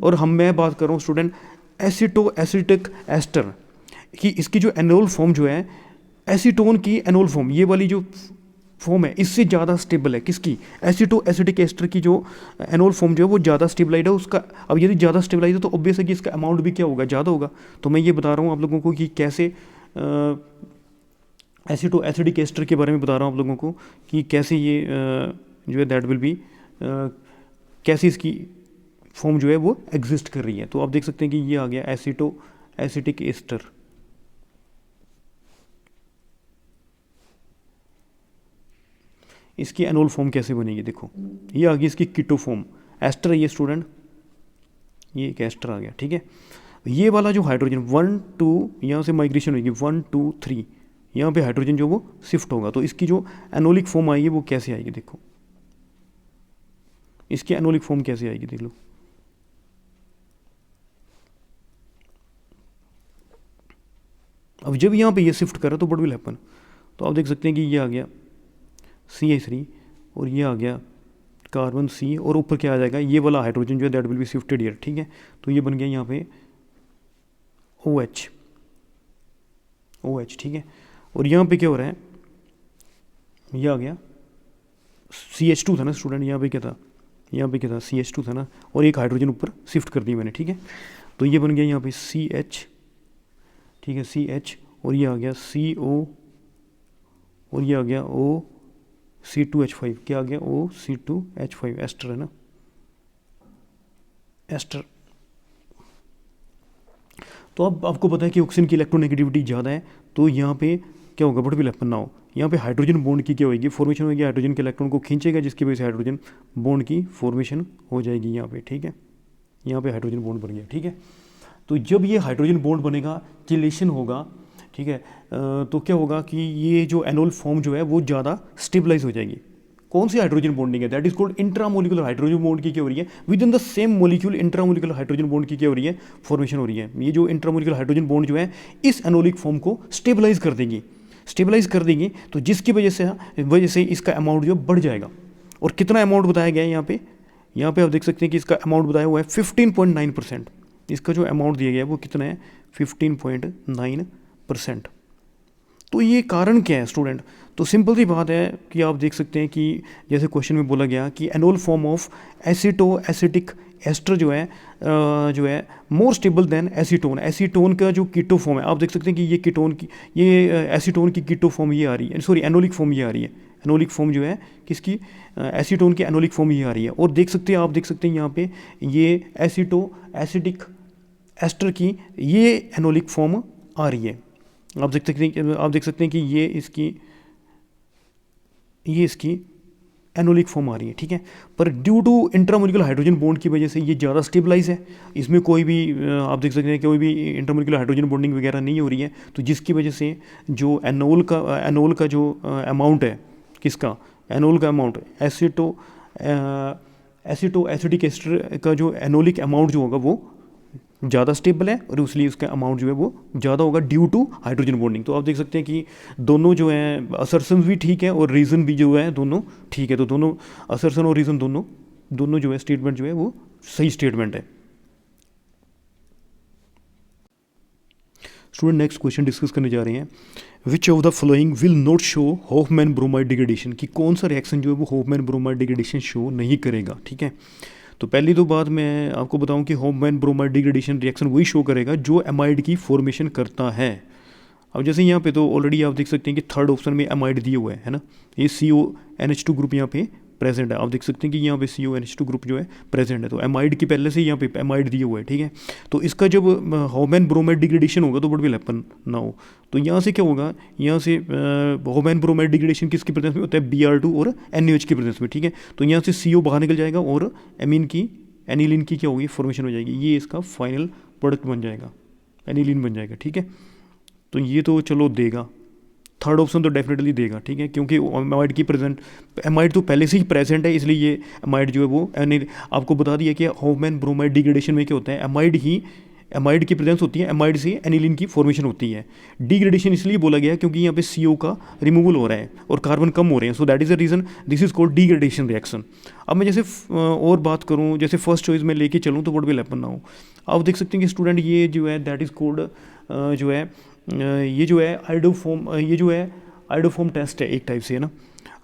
और मैं बात कर रहा हूँ स्टूडेंट एसिटिक एस्टर कि इसकी जो एनोल फॉर्म जो है एसीटोन की एनोल फॉर्म, ये वाली जो फॉर्म है इससे ज़्यादा स्टेबल है। किसकी? एसिटिक एस्टर की जो एनोल फॉर्म जो है वो ज़्यादा स्टेबलाइज है उसका। अब यदि ज़्यादा स्टेबलाइज है तो ऑब्वियस है कि इसका अमाउंट भी क्या होगा? ज़्यादा होगा। तो मैं ये बता रहा हूँ आप लोगों को कि कैसे एसिटिक एस्टर के बारे में बता रहा हूँ आप लोगों को कि कैसे ये जो है दैट विल बी कैसे इसकी फॉर्म जो है वो एग्जिस्ट कर रही है। तो आप देख सकते हैं कि ये आ गया एसिटिक एस्टर। इसकी एनोल फॉर्म कैसे बनेगी? देखो ये आ गई इसकी कीटो फॉर्म। एस्टर है ये स्टूडेंट, ये एक एस्टर आ गया, ठीक है। ये वाला जो हाइड्रोजन 1 2 यहाँ से माइग्रेशन होगी 1 2 3, यहाँ पे हाइड्रोजन जो वो शिफ्ट होगा। तो इसकी जो एनोलिक फॉर्म आएगी वो कैसे आएगी? देखो इसकी एनोलिक फॉर्म कैसे आएगी देख लो। अब जब यहाँ पे ये शिफ्ट करा तो व्हाट विल हैपन? तो आप देख सकते हैं कि ये आ गया CH3 और ये आ गया कार्बन C और ऊपर क्या आ जाएगा? ये वाला हाइड्रोजन जो है that will be shifted here, ठीक है। तो ये बन गया यहाँ पे OH, ठीक है। और यहाँ पे क्या हो रहा है? ये आ गया CH2 था ना स्टूडेंट, यहाँ पे क्या था? यहाँ पे क्या था? CH2 था ना, और एक हाइड्रोजन ऊपर शिफ्ट कर दिया मैंने, ठीक है। तो ये बन गया यहाँ पे CH, ठीक है, CH, और ये आ गया CO, और ये आ गया C2H5। क्या आ गया? C2H5 एस्टर है ना, एस्टर। तो अब आपको पता है कि ऑक्सीजन की इलेक्ट्रोनेगेटिविटी ज़्यादा है, तो यहाँ पे क्या होगा? What will happen now? यहाँ पे हाइड्रोजन बॉन्ड की क्या होगी? फॉर्मेशन होगी। हाइड्रोजन के इलेक्ट्रॉन को खींचेगा जिसकी वजह से हाइड्रोजन बॉन्ड की फॉर्मेशन हो जाएगी यहाँ पे, ठीक है। यहाँ पे हाइड्रोजन बॉन्ड बन गया, ठीक है। तो जब ये हाइड्रोजन बॉन्ड बनेगा, चिलेशन होगा, ठीक है, तो क्या होगा कि ये जो एनोल फॉर्म जो है वो ज़्यादा स्टेबलाइज हो जाएगी। कौन सी हाइड्रोजन बॉन्डिंग है? That is called intramolecular hydrogen bond की क्या हो रही है? With in the same molecule intramolecular hydrogen bond की क्या हो रही है? फॉर्मेशन हो रही है। ये जो इंट्रामोलिकुलर हाइड्रोजन बॉन्ड जो है इस एनोलिक फॉर्म को स्टेबलाइज कर देगी, तो जिसकी वजह से इसका अमाउंट जो बढ़ जाएगा। और कितना अमाउंट बताया गया है यहाँ पे आप देख सकते हैं कि इसका अमाउंट बताया हुआ है 15.9%। इसका जो अमाउंट दिया गया है वो कितना है? 15.9%। तो ये कारण क्या है स्टूडेंट? तो सिंपल सी बात है कि आप देख सकते हैं कि जैसे क्वेश्चन में बोला गया कि enol form of acetic ester जो है more stable than acetone. Acetone का जो कीटो फॉर्म है, आप देख सकते हैं कि ये एसीटोन की कीटो फॉर्म ये आ रही है, सॉरी एनोलिक फॉर्म ये आ रही है। एनोलिक फॉर्म जो है किसकी? एसीटोन की एनोलिक फॉर्म ये आ रही है। और आप देख सकते हैं यहाँ पे ये एसिटिक एस्टर की ये एनोलिक फॉर्म आ रही है। आप देख सकते हैं कि ये इसकी एनोलिक फॉर्म आ रही है, ठीक है। पर due to intramolecular hydrogen bond की वजह से ये ज़्यादा स्टेबलाइज है। इसमें कोई भी आप देख सकते हैं कोई भी इंट्रामोलिकुलर हाइड्रोजन बॉन्डिंग वगैरह नहीं हो रही है। तो जिसकी वजह से जो एनोल का जो अमाउंट है, किसका? एनोल का अमाउंट, एसिटिक एस्टर का जो एनोलिक अमाउंट जो होगा वो ज़्यादा स्टेबल है और इसलिए उसका अमाउंट जो है वो ज़्यादा होगा ड्यू टू हाइड्रोजन बॉन्डिंग। तो आप देख सकते हैं कि दोनों जो हैं असर्शन भी ठीक है और रीज़न भी जो है दोनों ठीक है। तो दोनों असर्शन और रीज़न दोनों जो है स्टेटमेंट जो है वो सही स्टेटमेंट है। स्टूडेंट नेक्स्ट क्वेश्चन डिस्कस करने जा रहे हैं, विच of the following will not show Hoffmann bromide degradation, कि कौन सा रिएक्शन जो है वो हॉफमैन ब्रोमाइड डिग्रेडेशन शो नहीं करेगा, ठीक है। तो पहली तो बात मैं आपको बताऊं कि हॉफमैन ब्रोमाइड डिग्रेडेशन रिएक्शन वही शो करेगा जो एमाइड की फॉर्मेशन करता है। अब जैसे यहाँ पे तो ऑलरेडी आप देख सकते हैं कि थर्ड ऑप्शन में एमाइड दिए हुए है ना, ये CONH2 ग्रुप यहाँ पे प्रेजेंट है। आप देख सकते हैं कि यहाँ पे CONH2 ग्रुप जो है प्रेजेंट है। तो एमाइड की पहले से यहाँ पे एमाइड दिए हुए है, ठीक है। तो इसका जब हॉफमैन ब्रोमाइड डिग्रेडेशन होगा तो व्हाट विल हैपन नाउ? तो यहाँ से क्या होगा? यहाँ से हॉफमैन ब्रोमाइड डिग्रेडेशन किसकी प्रेजेंस में होता है? Br2 और NaOH की प्रेजेंस में, ठीक है। तो यहाँ से CO बाहर निकल जाएगा और एनिलीन की क्या होगी? फॉर्मेशन हो जाएगी। ये इसका फाइनल प्रोडक्ट बन जाएगा, एनिलीन बन जाएगा, ठीक है। तो ये तो चलो देगा, थर्ड ऑप्शन तो डेफिनेटली देगा, ठीक है, क्योंकि एमाइड तो पहले से ही प्रेजेंट है, इसलिए ये एमाइड जो है वो आपको बता दिया कि हॉफमैन ब्रोमाइड डिग्रेडेशन में क्या होता है, एमाइड ही एमाइड की प्रेजेंस होती है, एमाइड से एनिलीन की फॉर्मेशन होती है। डिग्रेडेशन इसलिए बोला गया क्योंकि यहाँ पे CO का रिमूवल हो रहा है और कार्बन कम हो रहे हैं, so that is the reason this is called degradation reaction. अब मैं जैसे और बात करूँ, जैसे फर्स्ट चॉइस में लेके चलूँ तो व्हाट विल हैपन नाउ। आप देख सकते हैं कि स्टूडेंट ये जो है दैट इज़ कॉल्ड जो है ये जो है आइडोफॉर्म, ये जो है आइडोफॉर्म टेस्ट है एक टाइप से, है ना।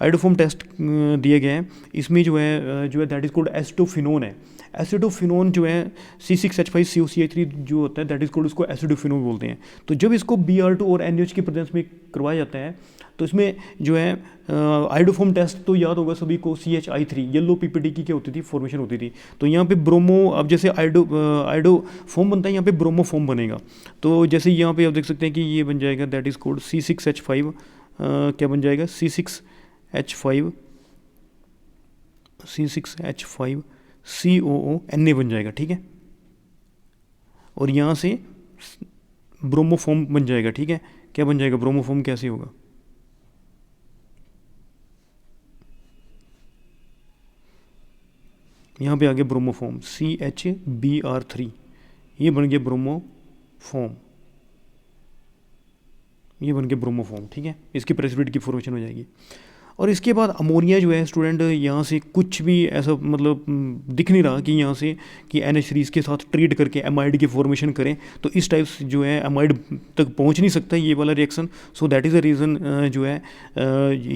आइडोफॉर्म टेस्ट दिए गए हैं, इसमें जो है दैट इज़ कॉल्ड एसिटोफिनोन है। एसिडोफिनोन जो है C6H5COCH3 जो होता है दैट इज कॉल्ड, उसको एसिडोफिनोन बोलते हैं। तो जब इसको Br2 और NH की प्रेजेंस में करवाया जाता है तो इसमें जो है आइडोफॉर्म टेस्ट तो याद होगा सभी को, CHI3 येलो PPD की क्या होती थी, फॉर्मेशन होती थी। तो यहाँ पे ब्रोमो, अब जैसे आइडोफॉर्म बनता है यहाँ पे ब्रोमोफॉर्म बनेगा। तो जैसे यहाँ पे आप देख सकते हैं कि ये बन जाएगा दैट इज कॉल्ड C6H5 क्या बन जाएगा C6H5 COO Na बन जाएगा, ठीक है। और यहाँ से ब्रोमोफॉर्म बन जाएगा, ठीक है। क्या बन जाएगा, ब्रोमोफॉर्म कैसे होगा, यहाँ पे आ गया ब्रोमोफॉर्म CHBr3, ये बन गया ब्रोमोफॉर्म, ये बन गया ब्रोमोफॉर्म, ठीक है। इसकी प्रेसिपिटेट की फॉर्मेशन हो जाएगी। और इसके बाद अमोनिया जो है स्टूडेंट, यहाँ से कुछ भी ऐसा मतलब दिख नहीं रहा कि यहाँ से कि NH3 के साथ ट्रीट करके एमाइड की फॉर्मेशन करें, तो इस टाइप से जो है एमाइड तक पहुँच नहीं सकता ये वाला reaction. So that is the reason जो है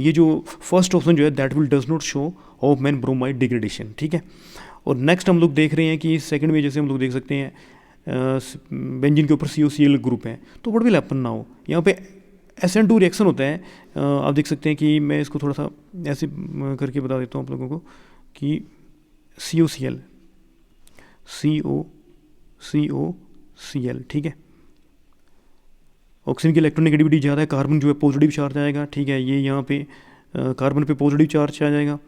ये जो फर्स्ट ऑप्शन जो है that will does not show Hoffmann bromide degradation, ठीक है। और नेक्स्ट हम लोग देख रहे हैं कि सेकंड में जैसे हम लोग देख सकते हैं बेंजीन के ऊपर COCl ग्रुप है, तो व्हाट विल हैपन नाउ, यहाँ पे SN2 रिएक्शन होता है। आप देख सकते हैं कि मैं इसको थोड़ा सा ऐसे करके बता देता हूँ आप लोगों को कि COCl ठीक है। ऑक्सीजन की इलेक्ट्रोनेगेटिविटी ज़्यादा है, कार्बन जो है पॉजिटिव चार्ज आएगा, ठीक है। ये यहाँ पे कार्बन पे पॉजिटिव चार्ज आ जाएगा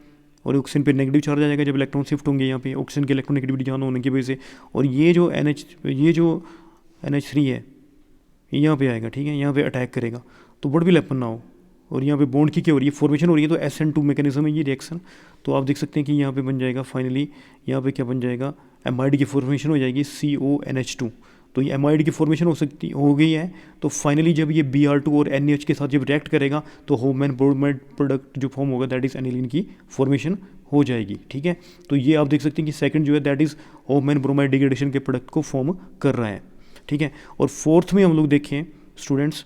और ऑक्सीजन पे नेगेटिव चार्ज आ जाएगा जब इलेक्ट्रॉन शिफ्ट होंगे यहाँ पे ऑक्सीजन की इलेक्ट्रोनेगेटिविटी ज़्यादा होने की वजह से। और ये जो NH3 है ये यहाँ पे आएगा, ठीक है, यहाँ पे अटैक करेगा, तो व्हाट विल हैपन नाउ। और यहाँ पे बॉन्ड की क्या हो रही है, फॉर्मेशन हो रही है, तो SN2 मैकेनिज्म है ये रिएक्शन। तो आप देख सकते हैं कि यहाँ पे बन जाएगा फाइनली, यहाँ पे क्या बन जाएगा, एमाइड की फॉर्मेशन हो जाएगी CONH2। तो ये एमाइड की फॉर्मेशन हो गई है। तो फाइनली जब ये Br2 और NaOH के साथ जब रिएक्ट करेगा तो हॉफमैन ब्रोमाइड प्रोडक्ट जो फॉर्म होगा दैट इज़ एनिलीन की फॉर्मेशन हो जाएगी, ठीक है। तो ये आप देख सकते हैं कि सेकंड जो है that is Hoffmann bromide degradation के प्रोडक्ट को फॉर्म कर रहा है, ठीक है। और फोर्थ में हम लोग देखें स्टूडेंट्स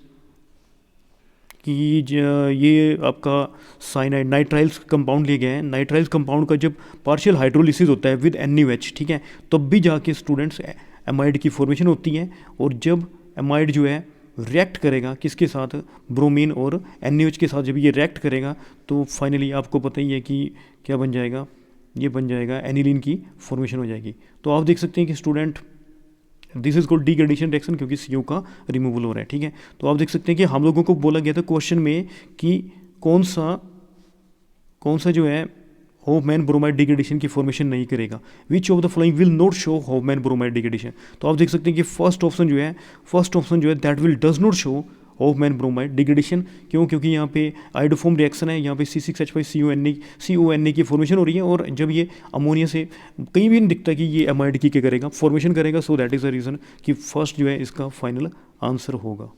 कि ये आपका साइनाइड नाइट्राइल्स कंपाउंड लिए गए हैं। नाइट्राइल्स कंपाउंड का जब पार्शियल हाइड्रोलिसिस होता है विद NaOH, ठीक है, तब भी जाके स्टूडेंट्स एमाइड की फॉर्मेशन होती है। और जब एमाइड जो है रिएक्ट करेगा किसके साथ, ब्रोमीन और NaOH के साथ, जब ये रिएक्ट करेगा तो फाइनली आपको पता ही है कि क्या बन जाएगा, ये बन जाएगा एनिलीन की फॉर्मेशन हो जाएगी। तो आप देख सकते हैं कि student this is called degradation reaction क्योंकि CO का रिमूवल हो रहा है, ठीक है। तो आप देख सकते हैं कि हम लोगों को बोला गया था क्वेश्चन में कि कौन सा जो है हॉफमैन ब्रोमाइड डिग्रेडेशन की फॉर्मेशन नहीं करेगा, विच of the following will not show Hoffmann bromide degradation. तो आप देख सकते हैं कि फर्स्ट ऑप्शन जो है that will does not show Hoffmann bromide degradation. क्यों, क्योंकि यहाँ पे आइडोफॉर्म रिएक्शन है, यहाँ पे C6H5CONA की फॉर्मेशन हो रही है। और जब ये अमोनिया से कहीं भी नहीं दिखता कि ये एमाइड की क्या करेगा, फॉर्मेशन करेगा। So that is the reason कि फर्स्ट जो है इसका फाइनल आंसर होगा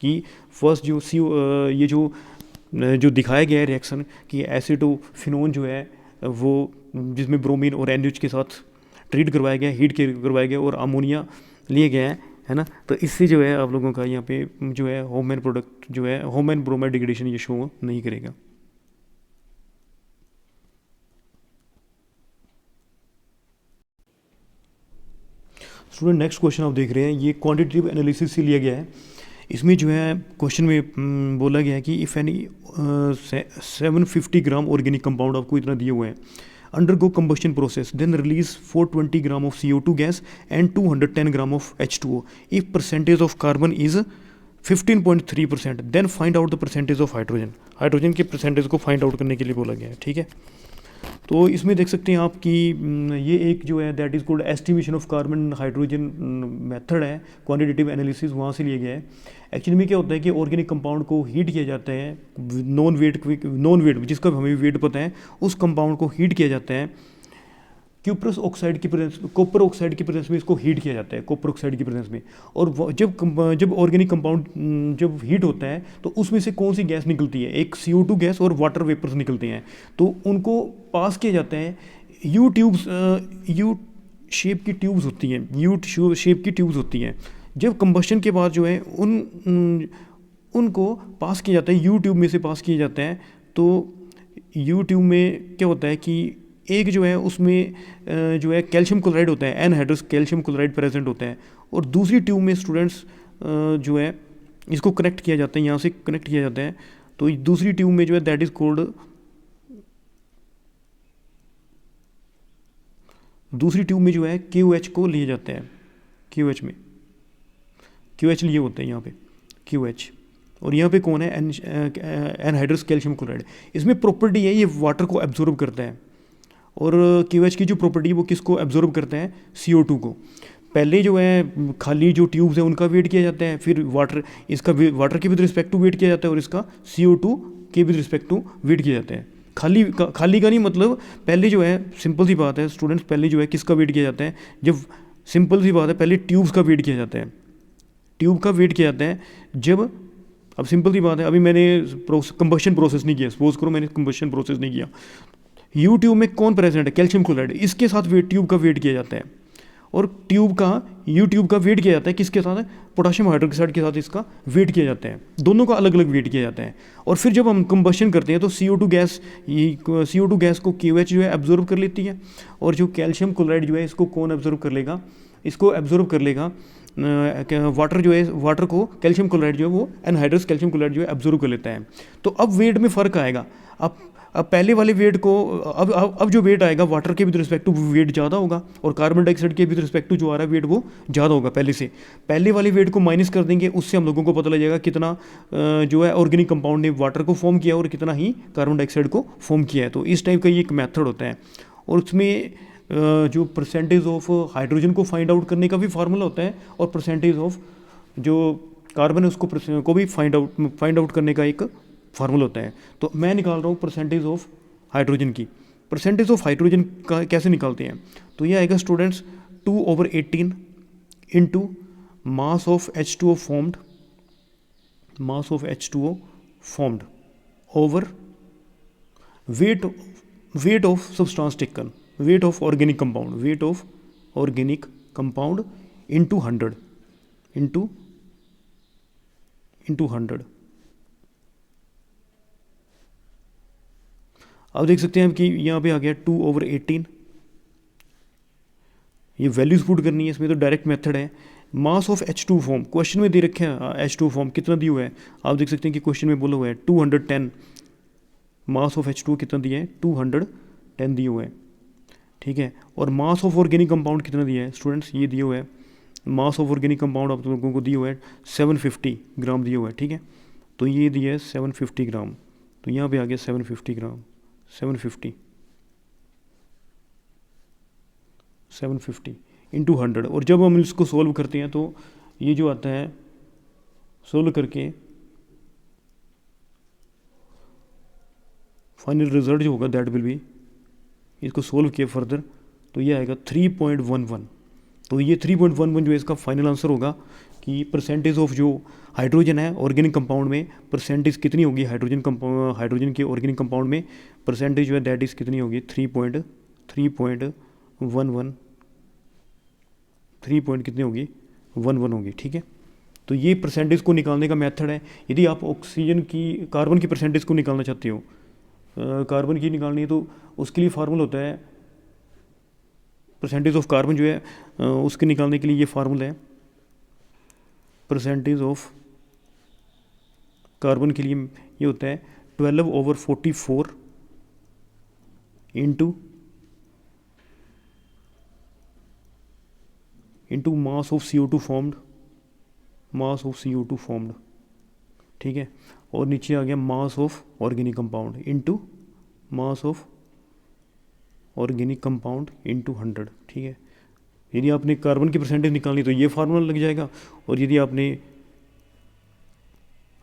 कि फर्स्ट जो ये जो दिखाया गया है रिएक्शन कि एसिडोफिनोन जो है वो जिसमें ब्रोमीन और NaOH के साथ ट्रीट करवाया गया, हीट करवाया गया और अमोनिया लिए गए हैं, है ना। तो इससे जो है आप लोगों का यहाँ पे जो है हॉफमैन प्रोडक्ट जो है हॉफमैन ब्रोमाइड डिग्रेडेशन ये शो नहीं करेगा। स्टूडेंट नेक्स्ट क्वेश्चन आप देख रहे हैं, ये क्वांटिटेटिव एनालिसिस से लिया गया है। इसमें जो है क्वेश्चन में बोला गया है कि if any 750 gram organic compound आपको इतना दिए हुए हैं undergo combustion process then release 420 gram of CO2 gas and 210 gram of H2O if percentage of carbon is 15.3% then find out the percentage of hydrogen के परसेंटेज को find out करने के लिए बोला गया है, ठीक है। तो इसमें देख सकते हैं आप कि ये एक जो है that is called estimation of carbon hydrogen method है, क्वांटिटेटिव एनालिसिस वहाँ से लिया गया है। एक्चुअली में क्या होता है कि ऑर्गेनिक कंपाउंड को हीट किया जाता है, नॉन वेट जिसका हमें वेट पता है, उस कंपाउंड को हीट किया जाता है क्यूप्रस ऑक्साइड की प्रेजेंस, कॉपर ऑक्साइड की प्रेजेंस में इसको हीट किया जाता है, कॉपर ऑक्साइड की प्रेजेंस में। और जब ऑर्गेनिक कंपाउंड जब हीट होता है तो उसमें से कौन सी गैस निकलती है, एक CO2 गैस और वाटर वेपर्स निकलते हैं। तो उनको पास किया जाता है यू ट्यूब्स, यू शेप की ट्यूब्स होती हैं, यू शेप की ट्यूब्स होती हैं। जब कंबशन के बाद जो है उनको पास किया जाता है, यू ट्यूब में से पास किया जाता है। तो यू ट्यूब में क्या होता है कि एक जो है उसमें जो है कैल्शियम क्लोराइड होता है, एनहाइड्रस कैल्शियम क्लोराइड प्रेजेंट होता है। और दूसरी ट्यूब में स्टूडेंट्स जो है इसको कनेक्ट किया जाता है, यहाँ से कनेक्ट किया जाता है। तो दूसरी ट्यूब में जो है दैट इज कोल्ड, दूसरी ट्यूब में जो है KOH को लिया जाता है, KOH में QH लिए होते हैं यहाँ पे QH। और यहाँ पे कौन है, एनहाइड्रस कैल्शियम क्लोराइड। इसमें प्रॉपर्टी है ये वाटर को एब्जॉर्ब करता है। और QH की जो प्रॉपर्टी है वो किसको एब्जॉर्ब करता है, CO2 को। पहले जो है खाली जो ट्यूब्स है उनका वेट किया जाता है, फिर वाटर, इसका वाटर के विद रिस्पेक्ट टू वेट किया जाता है, और इसका CO2 के विद रिस्पेक्ट टू वेट किया जाता है। खाली का नहीं मतलब, पहले जो है सिंपल सी बात है स्टूडेंट्स, पहले जो है किसका वेट किया जाता है, जब सिंपल सी बात है पहले ट्यूब्स का वेट किया जाता है, ट्यूब का वेट किया जाता है जब, अब सिंपल सी बात है, अभी मैंने कंबशन प्रोसेस नहीं किया, सपोज करो मैंने कंबशन प्रोसेस नहीं किया, यू ट्यूब में कौन प्रेजेंट है, कैल्शियम क्लोराइड, इसके साथ वेट ट्यूब का वेट किया जाता है। और ट्यूब का, यू ट्यूब का वेट किया जाता है किसके साथ, पोटाशियम हाइड्रोक्साइड के साथ इसका वेट किया जाता है। दोनों का अलग अलग वेट किया जाता है। और फिर जब हम कंबशन करते हैं तो CO2 गैस, ये CO2 गैस को KOH जो है एब्जॉर्ब कर लेती है। और जो कैल्शियम क्लोराइड जो है इसको कौन एब्जॉर्ब कर लेगा, इसको एब्जॉर्ब कर लेगा वाटर जो है, वाटर को कैल्शियम क्लोराइड जो है वो एनहाइड्रस कैल्शियम क्लोराइड जो है एब्जॉर्ब कर लेता है। तो अब वेट में फ़र्क आएगा। अब पहले वाले वेट को, अब जो वेट आएगा वाटर के विद रिस्पेक्ट टू वेट ज़्यादा होगा, और कार्बन डाइऑक्साइड के विद रिस्पेक्ट टू जो आ रहा है वेट वो ज़्यादा होगा पहले से। पहले वाले वेट को माइनस कर देंगे, उससे हम लोगों को पता लग जाएगा कितना जो है ऑर्गेनिक कंपाउंड ने वाटर को फॉर्म किया और कितना ही कार्बन डाइऑक्साइड को फॉर्म किया है। तो इस टाइप का ये एक मेथड होता है। और उसमें जो परसेंटेज ऑफ हाइड्रोजन को फाइंड आउट करने का भी फार्मूला होता है, और परसेंटेज ऑफ जो कार्बन है उसको को भी फाइंड आउट करने का एक फार्मूला होता है। तो मैं निकाल रहा हूँ परसेंटेज ऑफ हाइड्रोजन की। परसेंटेज ऑफ हाइड्रोजन का कैसे निकालते हैं, तो ये आएगा students 2/18 into mass of H2O formed, mass of H2O formed over weight of substance taken, weight of organic compound, weight of organic compound into 100, into 100। अब देख सकते हैं कि यहाँ पे आ गया 2/18। ये वैल्यूज पुट करनी है, इसमें तो डायरेक्ट मेथड है। Mass of H2 form question में दे रखे हैं, H2 फॉर्म कितना दिया हुआ है आप देख सकते हैं कि क्वेश्चन में बोला हुआ है 210। मास ऑफ H2 कितना दिया है, 210 दिए हुए हैं, ठीक है। और मास ऑफ ऑर्गेनिक कंपाउंड कितना दिया है स्टूडेंट्स, ये दिया हुआ है मास ऑफ ऑर्गेनिक कंपाउंड आप लोगों को दिया हुआ है 750 ग्राम दिया हुआ है, ठीक है। तो ये दिया है 750 ग्राम, तो यहाँ पे आ गया 750 ग्राम, 750 इंटू 100। और जब हम इसको सोल्व करते हैं तो ये जो आता है सोल्व करके फाइनल रिजल्ट जो होगा दैट विल बी, इसको सोल्व किया फर्दर तो ये आएगा 3.11। तो ये 3.11 जो है इसका फाइनल आंसर होगा कि परसेंटेज ऑफ जो हाइड्रोजन है ऑर्गेनिक कंपाउंड में, परसेंटेज कितनी होगी हाइड्रोजन के ऑर्गेनिक कंपाउंड में परसेंटेज जो है दैट इज़ कितनी होगी 3.11, 3 कितनी होगी 11 होगी, ठीक है। तो ये परसेंटेज को निकालने का मेथड है। यदि आप ऑक्सीजन की, कार्बन की परसेंटेज को निकालना चाहते हो, कार्बन की निकालनी है तो उसके लिए फार्मूला होता है, परसेंटेज ऑफ कार्बन जो है उसके निकालने के लिए ये फार्मूला है। परसेंटेज ऑफ कार्बन के लिए ये होता है 12/44 into mass of CO2 formed, mass of CO2 formed, ठीक है। और नीचे आ गया mass of organic compound into mass of organic compound into 100, ठीक है। यदि आपने कार्बन की परसेंटेज निकालनी तो ये फार्मूला लग जाएगा, और यदि आपने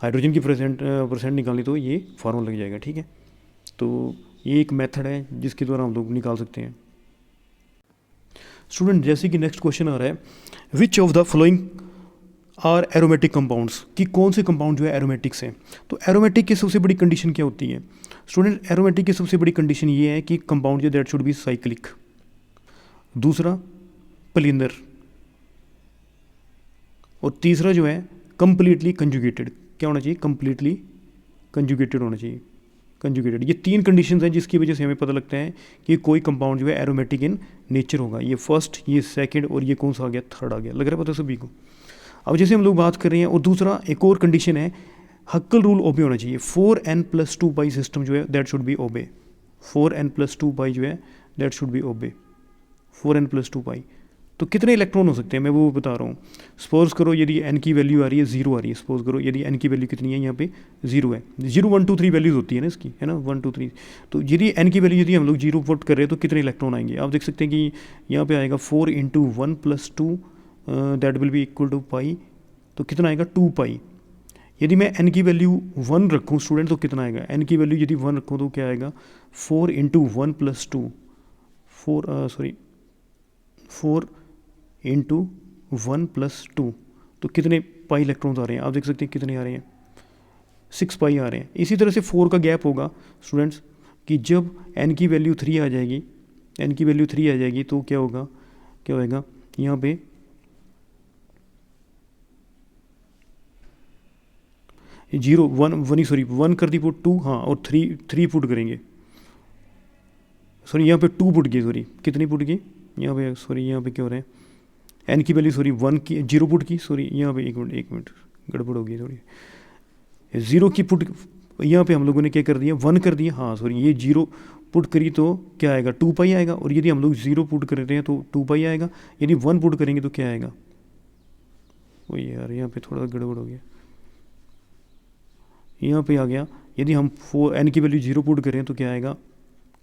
हाइड्रोजन की परसेंट निकालनी तो ये फार्मूला लग जाएगा, ठीक है। तो ये एक मेथड है जिसके द्वारा हम लोग निकाल सकते हैं। स्टूडेंट जैसे कि नेक्स्ट क्वेश्चन आ रहा है, which of the following are aromatic compounds, कि कौन से कंपाउंड जो है एरोमेटिक्स हैं। तो एरोमेटिक की सबसे बड़ी कंडीशन क्या होती है स्टूडेंट? एरोमेटिक की सबसे बड़ी कंडीशन ये है कि कंपाउंड जो दैट शुड बी साइक्लिक, दूसरा प्लेनर, और तीसरा जो है कंप्लीटली कंजुगेटेड। क्या होना चाहिए? कंप्लीटली कंजुगेटेड होना चाहिए, कंजुगेटेड। ये तीन कंडीशंस हैं जिसकी वजह से हमें पता लगता है कि कोई कंपाउंड जो है एरोमेटिक इन नेचर होगा। ये फर्स्ट, ये सेकंड, और ये कौन सा आ गया? थर्ड आ गया। लग रहा है पता सभी को। अब जैसे हम लोग बात कर रहे हैं, और दूसरा एक और कंडीशन है, हक्कल रूल ओबे होना चाहिए। 4n+2 सिस्टम जो है दैट शुड बी ओबे। 4n+2 जो है दैट शुड बी ओबे। 4n+2। तो कितने इलेक्ट्रॉन हो सकते हैं मैं वो बता रहा हूँ। सपोज करो यदि n की वैल्यू आ रही है 0 आ रही है, सपोज करो यदि n की वैल्यू कितनी है यहाँ पे 0 है, 0 1 2 3 वैल्यूज होती है ना इसकी, है ना, 1 2 3। तो यदि n की वैल्यू यदि हम लोग 0 पुट कर रहे हैं तो कितने इलेक्ट्रॉन आएंगे? आप देख सकते हैं कि यहाँ पे आएगा 4 × 1+2 that will be equal to pi. तो कितना आएगा? 2 पाई। यदि मैं n की वैल्यू 1 रखूँ स्टूडेंट तो कितना आएगा? n की वैल्यू यदि 1 रखूँ तो क्या आएगा? 4 × 1+2 4 × 1+2। तो कितने पाई इलेक्ट्रॉन्स आ रहे हैं? आप देख सकते हैं कितने आ रहे हैं? 6 पाई आ रहे हैं। इसी तरह से 4 का गैप होगा स्टूडेंट्स कि जब n की वैल्यू 3 आ जाएगी, n की वैल्यू 3 आ जाएगी तो क्या होगा? क्या होएगा यहाँ पे? 0 1 कर दी पुट 2, हाँ, और 3 पुट करेंगे। सॉरी यहाँ पे 2 पुट की, सॉरी कितनी पुट की यहाँ पे? सॉरी यहाँ पे क्या हो रहा है? n की वैल्यू 1 की 0 पुट की, सॉरी यहाँ पे एक मिनट गड़बड़ होगी थोड़ी। 0 की पुट यहाँ पे हम लोगों ने क्या कर दिया? 1 कर दिया, हाँ सॉरी, ये 0 पुट करी तो क्या आएगा? 2 पाई आएगा। और यदि हम लोग 0 पुट कर रहे हैं तो 2 पाई आएगा। यदि 1 पुट करेंगे तो क्या आएगा? वही यार यहाँ पे थोड़ा गड़बड़ हो गया, यहाँ पे आ गया। यदि हम n की वैल्यू 0 पुट करें तो क्या आएगा?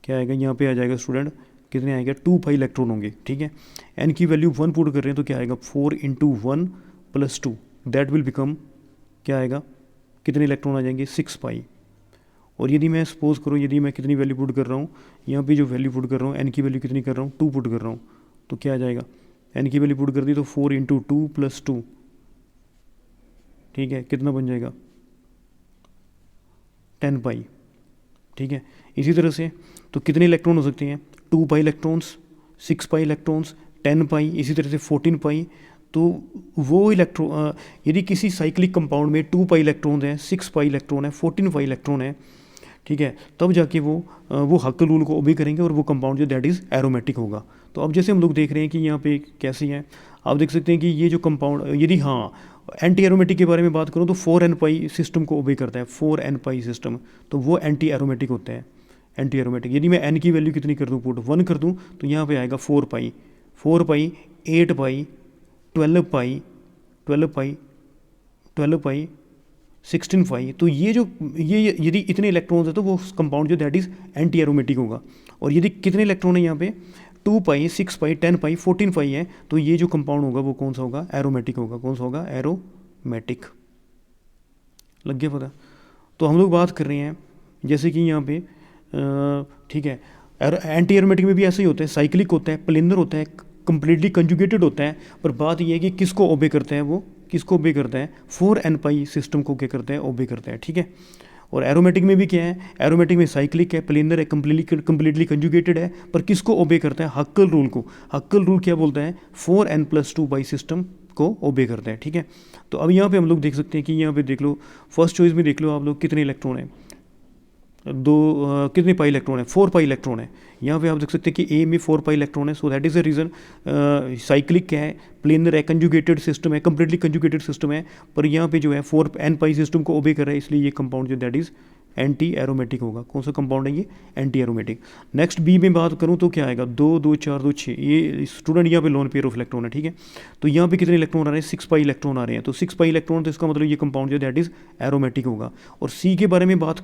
क्या आएगा? यहाँ पे आ जाएगा स्टूडेंट, कितने आएगा? 2 पाई इलेक्ट्रॉन होंगे, ठीक है। n की वैल्यू 1 पुट कर रहे हैं तो क्या आएगा? 4 × 1+2 दैट विल बिकम, क्या आएगा? कितने इलेक्ट्रॉन आ जाएंगे? 6 पाई। और यदि मैं सपोज करो यदि मैं कितनी वैल्यू पुट कर रहा हूँ, यहाँ पे जो वैल्यू पुट कर रहा हूँ, n की वैल्यू कितनी कर रहा हूँ? 2 पुट कर रहा हूँ, तो क्या आ जाएगा? n की वैल्यू पुट कर दी तो 4 × 2+2, ठीक है, कितना बन जाएगा? 10 पाई, ठीक है। इसी तरह से तो कितने इलेक्ट्रॉन हो सकते हैं? 2 पाई इलेक्ट्रॉन्स, 6 पाई इलेक्ट्रॉन्स, 10 पाई, इसी तरह से 14 पाई। तो वो इलेक्ट्रॉन यदि किसी साइक्लिक कंपाउंड में 2 पाई इलेक्ट्रॉन है, 6 पाई इलेक्ट्रॉन है, 14 पाई इलेक्ट्रॉन है, ठीक है, तब जाके वो हक्कल रूल को ओबे करेंगे और वो कंपाउंड जो दैट इज़ एरोमेटिक होगा। तो अब जैसे हम लोग देख रहे हैं कि यहाँ पे कैसे है, आप देख सकते हैं कि ये जो कंपाउंड यदि हाँ एंटी एरोमेटिक के बारे में बात करूँ तो 4n पाई सिस्टम को ओबे करता है। 4n पाई सिस्टम, तो वो एंटी एरोमेटिक होते हैं, एंटी एरोमेटिक। यदि मैं n की वैल्यू कितनी कर दूँ? पुट 1 कर दूँ तो यहाँ पे आएगा 4 पाई, 4 पाई, 8 पाई, 12 पाई, 12 पाई, 12 पाई, 16 पाई। तो ये जो ये यदि इतने इलेक्ट्रॉन्स है तो वो कंपाउंड जो दैट इज़ एंटी एरोमेटिक होगा। और यदि कितने इलेक्ट्रॉन है यहाँ पे? 2 पाई, 6 पाई, 10 पाई, 14 पाई है, तो ये जो कंपाउंड होगा वो कौन सा होगा? एरोमेटिक होगा। कौन सा होगा? एरोमेटिक। लग गया पता? तो हम लोग बात कर रहे हैं जैसे कि यहाँ पे ठीक है, एंटी एरोमेटिक में भी ऐसा ही होता है, साइक्लिक होता है, प्लेनर होता है, कंप्लीटली कंजुगेटेड होता है। पर बात यह है कि किसको ओबे करता है? वो किसको ओबे करता है? 4n पाई सिस्टम को क्या करता है? ओबे करता है, ठीक है। और एरोमेटिक में भी क्या है? एरोमेटिक में साइक्लिक है, प्लेनर है, कंप्लीटली कंजुगेटेड है, पर किसको ओबे करता है? हक्कल रूल को। हक्कल रूल क्या बोलता है? 4n+2 पाई सिस्टम को ओबे करता है, ठीक है। तो अब यहाँ पे हम लोग देख सकते हैं कि यहाँ पे देख लो, फर्स्ट चॉइस में देख लो आप लोग कितने इलेक्ट्रॉन है? कितने पाई इलेक्ट्रॉन है? 4 पाई इलेक्ट्रॉन है। यहाँ पे आप देख सकते हैं कि ए में 4 पाई इलेक्ट्रॉन है। So that is the reason cyclic क्या है, प्लेनर है, कंजुगेटेड सिस्टम है, कंप्लीटली कंजुगेटेड सिस्टम है, पर यहाँ पे जो है 4n पाई सिस्टम को ओबे कर रहा है, इसलिए ये कंपाउंड जो दैट इज़ एंटी एरोमेटिक होगा। कौन सा कंपाउंड है ये? Anti aromatic. नेक्स्ट बी में बात करूँ तो क्या आएगा? 2 2 4 2 6। ये स्टूडेंट यहाँ पे लोन पेयर ऑफ इलेक्ट्रॉन है, ठीक है। तो यहाँ पे कितने इलेक्ट्रॉन आ रहे हैं? 6 पाई इलेक्ट्रॉन आ रहे हैं। तो 6 पाई इलेक्ट्रॉन, तो इसका मतलब ये कंपाउंड जो दैट इज़ एरोमेटिक होगा। और सी के बारे में बात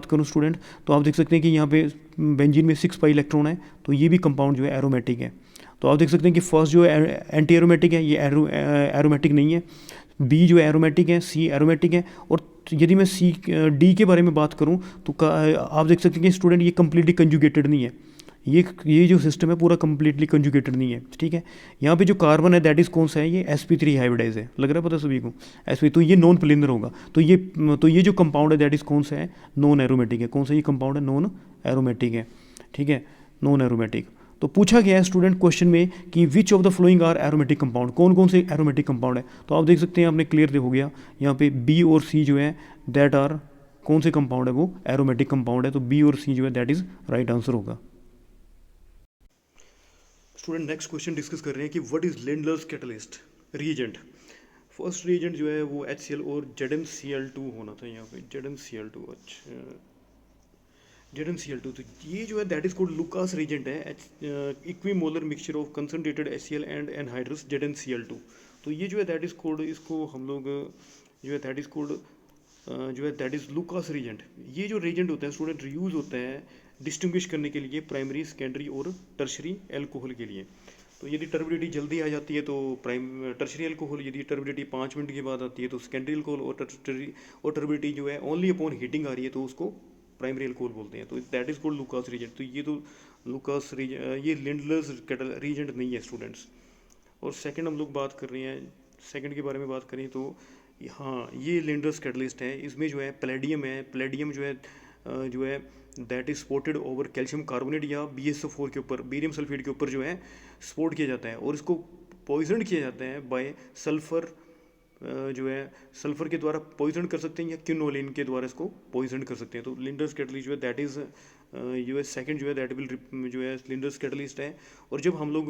करूँ, स्टूडेंट, तो आप देख सकते हैं कि यहाँ पे बेंजीन में 6 पाई इलेक्ट्रॉन है, तो ये भी कंपाउंड जो है एरोमेटिक है। तो आप देख सकते हैं कि फर्स्ट जो है एंटी एरोमेटिक है, ये एरोमेटिक नहीं है। बी जो है एरोमेटिक है, सी एरोमेटिक है। और यदि मैं डी के बारे में बात करूँ तो आप देख सकते हैं कि स्टूडेंट ये कम्प्लीटली कंजुगेटेड नहीं है, ये जो सिस्टम है पूरा कम्प्लीटली कंजुगेटेड नहीं है, ठीक है। यहाँ पे जो कार्बन है दैट इज़ कौन सा है, ये sp3 हाइब्रिडाइज है, लग रहा है पता सभी को। sp, तो ये नॉन प्लेनर होगा। तो ये जो कंपाउंड है दैट इज़ कौन सा है, नॉन एरोमेटिक है। कौन सा ये कंपाउंड है, नॉन एरोमेटिक है, ठीक है, नॉन एरोमेटिक। तो पूछा गया है स्टूडेंट क्वेश्चन में कि which of the following are aromatic compound, कौन कौन से एरोमेटिक कंपाउंड है। तो आप देख सकते हैं, आपने क्लियर हो गया यहाँ पे बी और सी जो है दैट आर, कौन से कंपाउंड है वो एरोमेटिक कंपाउंड है। तो बी और सी जो है दैट इज़ राइट आंसर होगा। स्टूडेंट नेक्स्ट क्वेश्चन डिस्कस कर रहे हैं कि what is Lindlar's catalyst reagent. First reagent जो है वो HCl और ZnCl2 होना था यहाँ पे, ZnCl2, अच्छा ZnCl2। तो ये जो है that is called Lucas reagent है, equimolar mixture of concentrated HCl and anhydrous ZnCl2। तो ये जो है दैट इज कॉल्ड, इसको हम लोग जो है दैट इज कॉल्ड जो है दैट इज़ लुकास रीजेंट। ये जो रीजेंट होता है स्टूडेंट यूज़ होता है डिस्टिंग्विश करने के लिए प्राइमरी, सेकेंडरी और टर्शरी एल्कोहल के लिए। तो यदि टर्बिडिटी जल्दी आ जाती है तो टर्शरी एल्कोहल, यदि टर्बिडिटी 5 मिनट के बाद आती है तो सेकेंडरी एल्कोहल, और टर्बिडिटी जो है ओनली अपॉन हीटिंग आ रही है तो उसको प्राइमरी एल्कोहल बोलते हैं। तो that is called Lucas reagent. तो ये तो लुकास रीजेंट, ये लिंडलर्स रीजेंट नहीं है स्टूडेंट्स। और सेकंड हम लोग बात कर रहे हैं, सेकंड के बारे में बात करें तो हाँ ये लिंडलर्स कैटलिस्ट है। इसमें जो है पैलेडियम है, पैलेडियम जो है that is supported over calcium carbonate या BSO4 के ऊपर, बेरियम सल्फेट के ऊपर जो है स्पोर्ट किया जाता है, और इसको पॉइजन किया जाता है बाय सल्फर, जो है सल्फर के द्वारा पॉइजन कर सकते हैं या क्विनोलिन के द्वारा इसको पॉइजन कर सकते हैं। तो लिंडर्स कैटलिस्ट जो है दैट इज़ जो है सेकंड जो है दैट विल जो है लिंडर्स कैटलिस्ट है। और जब हम लोग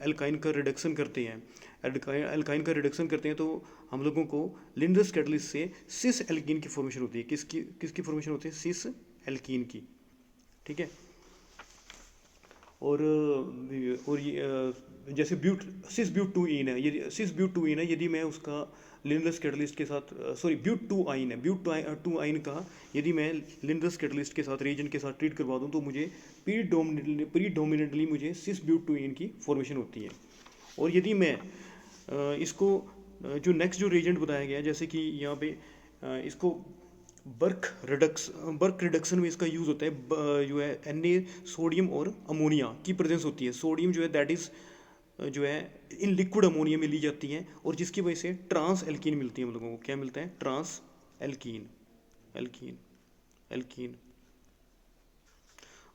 एल्काइन का रिडक्शन करते हैं, एल्काइन का रिडक्शन करते हैं तो हम लोगों को लिंडर्स कैटलिस्ट से सिस एल्कीन की फॉर्मेशन होती है। किसकी फॉर्मेशन होती है, सिस एल्कीन की, ठीक है। और ये जैसे सिस ब्यूट टू इन है, यदि सिस ब्यूट टू इन है, यदि मैं उसका लिंडर्स कैटलिस्ट के साथ सॉरी ब्यूट टू आइन है, ब्यूट टू आइन का यदि मैं लिंडर्स कैटलिस्ट के साथ रीजन के साथ ट्रीट करवा दूं तो मुझे प्रीडोमिनेटली मुझे सिस ब्यूट टू इन की फॉर्मेशन होती है। और यदि मैं इसको जो नेक्स्ट जो रीजेंट बताया गया है, जैसे कि यहाँ पे इसको बर्क रिडक्शन में इसका यूज़ होता है, जो है Na सोडियम और अमोनिया की प्रेजेंस होती है। सोडियम जो है दैट इज़ जो है इन लिक्विड अमोनिया में ली जाती है, और जिसकी वजह से ट्रांस एल्कीन मिलती है हम लोगों को। क्या मिलता है, ट्रांस एल्कीन, एल्कीन एल्कीन।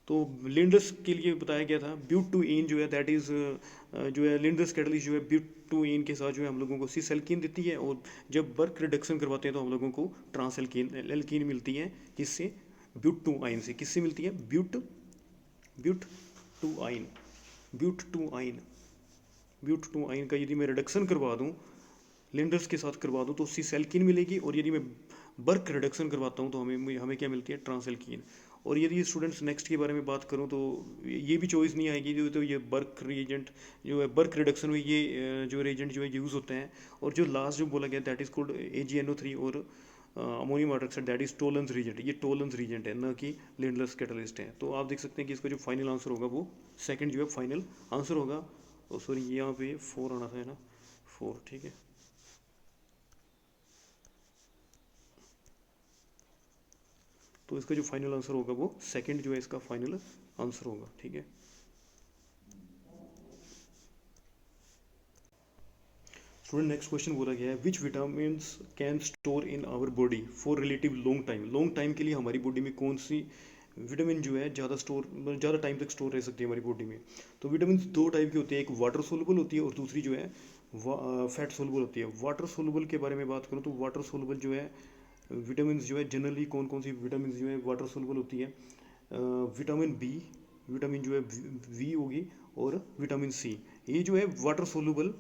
तो लिंडर्स के लिए बताया गया था ब्यूट टू इन जो है दैट इज़ जो है लिंडर्स कैटलिस्ट जो है ब्यूट टू इन के साथ जो है हम लोगों को सिस एल्कीन देती है, और जब बर्क रिडक्शन करवाते हैं तो हम लोगों को ट्रांस एल्कीन मिलती है, किससे, ब्यूट टू आइन से। किससे मिलती है, but two yne, but two yne, but two yne का यदि मैं रिडक्शन करवा दूँ, लिंडर्स के साथ करवा दूँ तो सिस एल्कीन मिलेगी, और यदि मैं बर्क रिडक्शन करवाता हूँ तो हमें क्या मिलती है, ट्रांस एल्कीन। और यदि स्टूडेंट्स नेक्स्ट के बारे में बात करूँ तो ये भी चॉइस नहीं आएगी, तो ये बर्क रिएजेंट जो है बर्क रिडक्शन में ये जो रिएजेंट जो है यूज़ होते हैं। और जो लास्ट जो बोला गया दैट इज़ कॉल्ड AgNO3 और ammonium hydroxide, that is Tollens reagent. ये टोलेंस रीजेंट है, न कि लिंडलर्स कैटलिस्ट है। तो आप देख सकते हैं कि इसका जो फाइनल आंसर होगा वो सेकंड जो है फाइनल आंसर होगा। और सॉरी यहाँ पे 4 आना था, है ना, 4, ठीक है। तो इसका जो फाइनल आंसर होगा वो सेकंड जो है इसका फाइनल आंसर होगा, ठीक है। स्टूडेंट नेक्स्ट क्वेश्चन बोला गया है which vitamin can store in our body for relative long time. Long time के लिए हमारी बॉडी में कौन सी विटामिन जो है ज़्यादा टाइम तक स्टोर रह सकती है हमारी बॉडी में। तो विटामिन 2 टाइप की होती है, एक वाटर सोलुबल होती है और दूसरी जो है फैट सोलुबल होती है। वाटर सोलुबल के बारे में बात करूँ तो वाटर सोलुबल जो है विटामिन जो है जनरली कौन कौन सी विटामिन जो है वाटर सोलुबल होती है, विटामिन बी, विटामिन जो है वी होगी, और विटामिन सी। ये जो है वाटर सोलुबल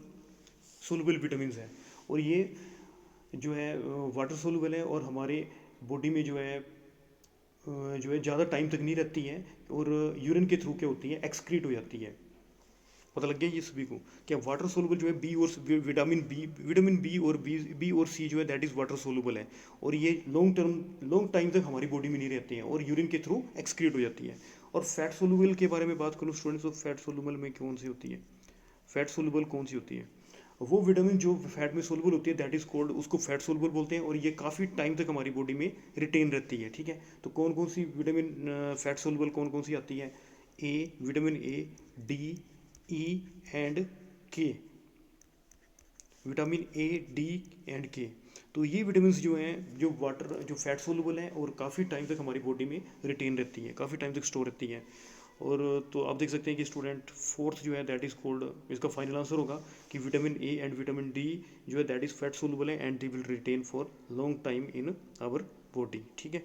विटामिन है, और ये जो है वाटर सोलुबल है, और हमारे बॉडी में जो है ज़्यादा टाइम तक नहीं रहती है, और यूरिन के थ्रू क्या होती है, एक्सक्रीट हो जाती है। पता लग गया ये सभी को क्या वाटर सोलुबल जो है बी और विटामिन बी और सी जो है दैट इज़ वाटर सोलुबल है, और ये लॉन्ग टाइम तक हमारी बॉडी में नहीं रहती हैं और यूरिन के थ्रू एक्सक्रीट हो जाती है। और फैट सोलुबल के बारे में बात करूँ स्टूडेंट्स, तो फैट सोलुबल में कौन सी होती है, फैट सोलुबल कौन सी होती है, वो विटामिन जो फैट में सोलुबल होती है दैट इज कोल्ड, उसको फैट सोलुबल बोलते हैं, और ये काफ़ी टाइम तक हमारी बॉडी में रिटेन रहती है, ठीक है। तो कौन कौन सी विटामिन फैट सोलुबल कौन कौन सी आती है, A, vitamin A, D, E and K, vitamin A, D and K. तो ये विटामिन जो हैं जो वाटर जो फैट सोलुबल हैं और काफ़ी टाइम तक हमारी बॉडी में रिटेन रहती हैं, काफ़ी टाइम तक स्टोर रहती हैं। और तो आप देख सकते हैं कि स्टूडेंट फोर्थ जो है दैट इज़ कोल्ड, इसका फाइनल आंसर होगा कि vitamin A and vitamin D जो है दैट इज़ फैट सोलुबल है and they will retain for long time in our body. ठीक है।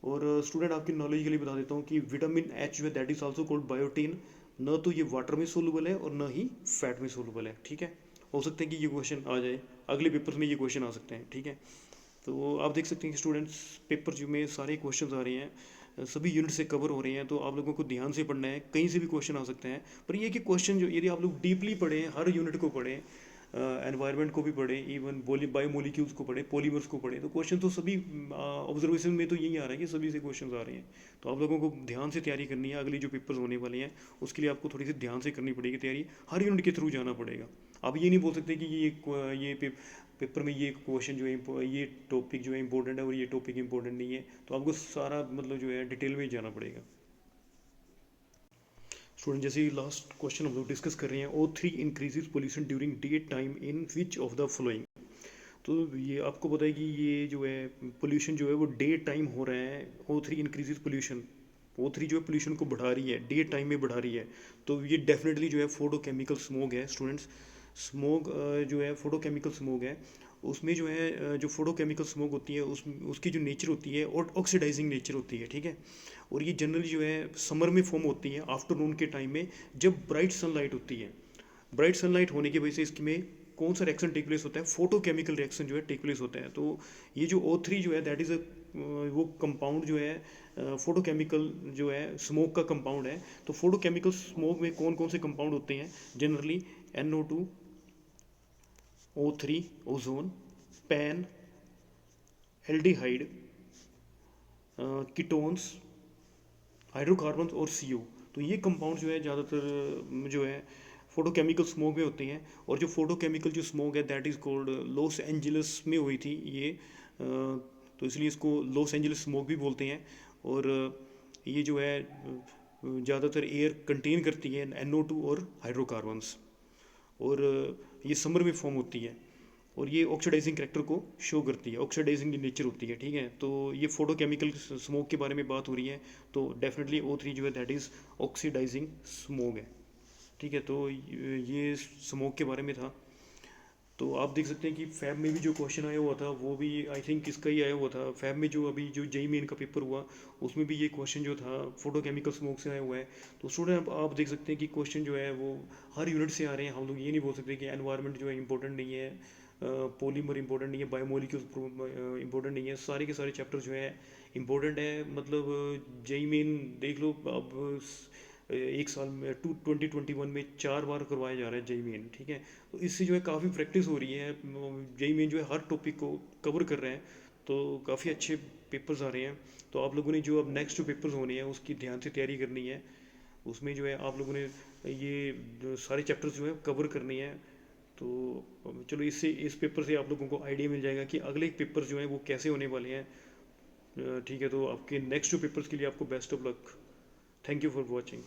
और स्टूडेंट आपकी नॉलेज के लिए बता देता हूँ कि विटामिन एच जो है that is also called biotin, न तो ये वाटर में सोलुबल है और न ही फैट में सोलुबल है। ठीक है। हो सकता है कि ये क्वेश्चन आ जाए अगले पेपर में, ये क्वेश्चन आ सकते हैं। ठीक है। तो आप देख सकते हैं कि स्टूडेंट्स पेपर जो में सारे क्वेश्चन आ रहे हैं, सभी यूनिट से कवर हो रहे हैं, तो आप लोगों को ध्यान से पढ़ना है, कहीं से भी क्वेश्चन आ सकते हैं। पर ये कि क्वेश्चन जो यदि आप लोग डीपली पढ़ें, हर यूनिट को पढ़ें, एनवायरनमेंट को भी पढ़ें, इवन बायोमोलिक्यूल्स को पढ़ें, पॉलीमर्स को पढ़ें, तो क्वेश्चन तो सभी ऑब्जर्वेशन में तो यही आ रहा है कि सभी से क्वेश्चन आ रहे हैं। तो आप लोगों को ध्यान से तैयारी करनी है, अगली जो पेपर्स होने वाले हैं उसके लिए आपको थोड़ी सी ध्यान से करनी पड़ेगी तैयारी, हर यूनिट के थ्रू जाना पड़ेगा। आप ये नहीं बोल सकते कि ये पेपर में ये क्वेश्चन जो है, ये टॉपिक जो है इंपॉर्टेंट है और ये टॉपिक इंपॉर्टेंट नहीं है, तो आपको सारा मतलब जो है डिटेल में जाना पड़ेगा। स्टूडेंट जैसे लास्ट क्वेश्चन हम लोग डिस्कस कर रहे हैं, O3 increases pollution during day time in which of the following. तो ये आपको पता है कि ये जो है पोल्यूशन जो है वो डे टाइम हो रहा है, O3 इंक्रीजेज पोल्यूशन, O3 जो है पोल्यूशन को बढ़ा रही है, डे टाइम में बढ़ा रही है। तो ये डेफिनेटली जो है फोटोकेमिकल स्मोग है स्टूडेंट्स। स्मोग जो है फोटोकेमिकल स्मोग है, उसमें जो है जो फोटोकेमिकल स्मोक होती है उसकी जो नेचर होती है और ऑक्सीडाइजिंग नेचर होती है। ठीक है। और ये जनरली जो है समर में फॉर्म होती है आफ्टरनून के टाइम में, जब ब्राइट सनलाइट होती है। ब्राइट सनलाइट होने की वजह से इसमें कौन सा रिएक्शन टेक प्लेस होता है, फोटोकेमिकल रिएक्शन जो है टेक प्लेस होता है। तो ये जो O3 जो है दैट इज़ वो कंपाउंड जो है फोटोकेमिकल जो है स्मोक का कंपाउंड है। तो फोटोकेमिकल स्मोक में कौन कौन से कंपाउंड होते हैं, generally NO2, O3, ozone, pan, aldehyde, ketones, hydrocarbons और CO। तो ये कंपाउंड जो है ज़्यादातर जो है फोटोकेमिकल स्मोक में होते हैं। और जो फोटोकेमिकल जो स्मोक है that is called Los Angeles में हुई थी ये, तो इसलिए इसको लॉस एंजलिस स्मोक भी बोलते हैं। और ये जो है ज़्यादातर एयर कंटेन करती है NO2 और हाइड्रोकार्बन्स। और ये समर में फॉर्म होती है और ये ऑक्सीडाइजिंग करेक्टर को शो करती है, ऑक्सीडाइजिंग नेचर होती है। ठीक है। तो ये फोटोकेमिकल स्मोक के बारे में बात हो रही है, तो डेफिनेटली O3 जो है दैट इज़ ऑक्सीडाइजिंग स्मोक है। ठीक है। तो ये स्मोक के बारे में था। तो आप देख सकते हैं कि फैब में भी जो क्वेश्चन आया हुआ था वो भी आई थिंक इसका ही आया हुआ था। फैब में जो अभी जो JEE मेन का पेपर हुआ उसमें भी ये क्वेश्चन जो था फोटोकेमिकल स्मोक से आया हुआ है। तो स्टूडेंट आप देख सकते हैं कि क्वेश्चन जो है वो हर यूनिट से आ रहे हैं। हम लोग ये नहीं बोल सकते कि एनवायरनमेंट जो है इंपॉर्टेंट नहीं है, पॉलीमर इंपॉर्टेंट नहीं है, बायोमोलिक्यूल्स इंपॉर्टेंट नहीं है, सारे के सारे चैप्टर जो है इंपॉर्टेंट है। मतलब JEE मेन देख लो अब एक साल में 2021 में 4 बार करवाया जा रहा है JEE मेन। ठीक है। तो इससे जो है काफ़ी प्रैक्टिस हो रही है, JEE मेन जो है हर टॉपिक को कवर कर रहे हैं, तो काफ़ी अच्छे पेपर्स आ रहे हैं। तो आप लोगों ने जो अब नेक्स्ट जो पेपर्स होने हैं उसकी ध्यान से तैयारी करनी है। उसमें जो है आप लोगों ने ये जो सारे चैप्टर्स जो है कवर करनी है। तो चलो इससे इस पेपर से आप लोगों को आइडिया मिल जाएगा कि अगले पेपर जो हैं वो कैसे होने वाले हैं। ठीक है। तो आपके नेक्स्ट जो पेपर्स के लिए आपको best of luck. Thank you for watching.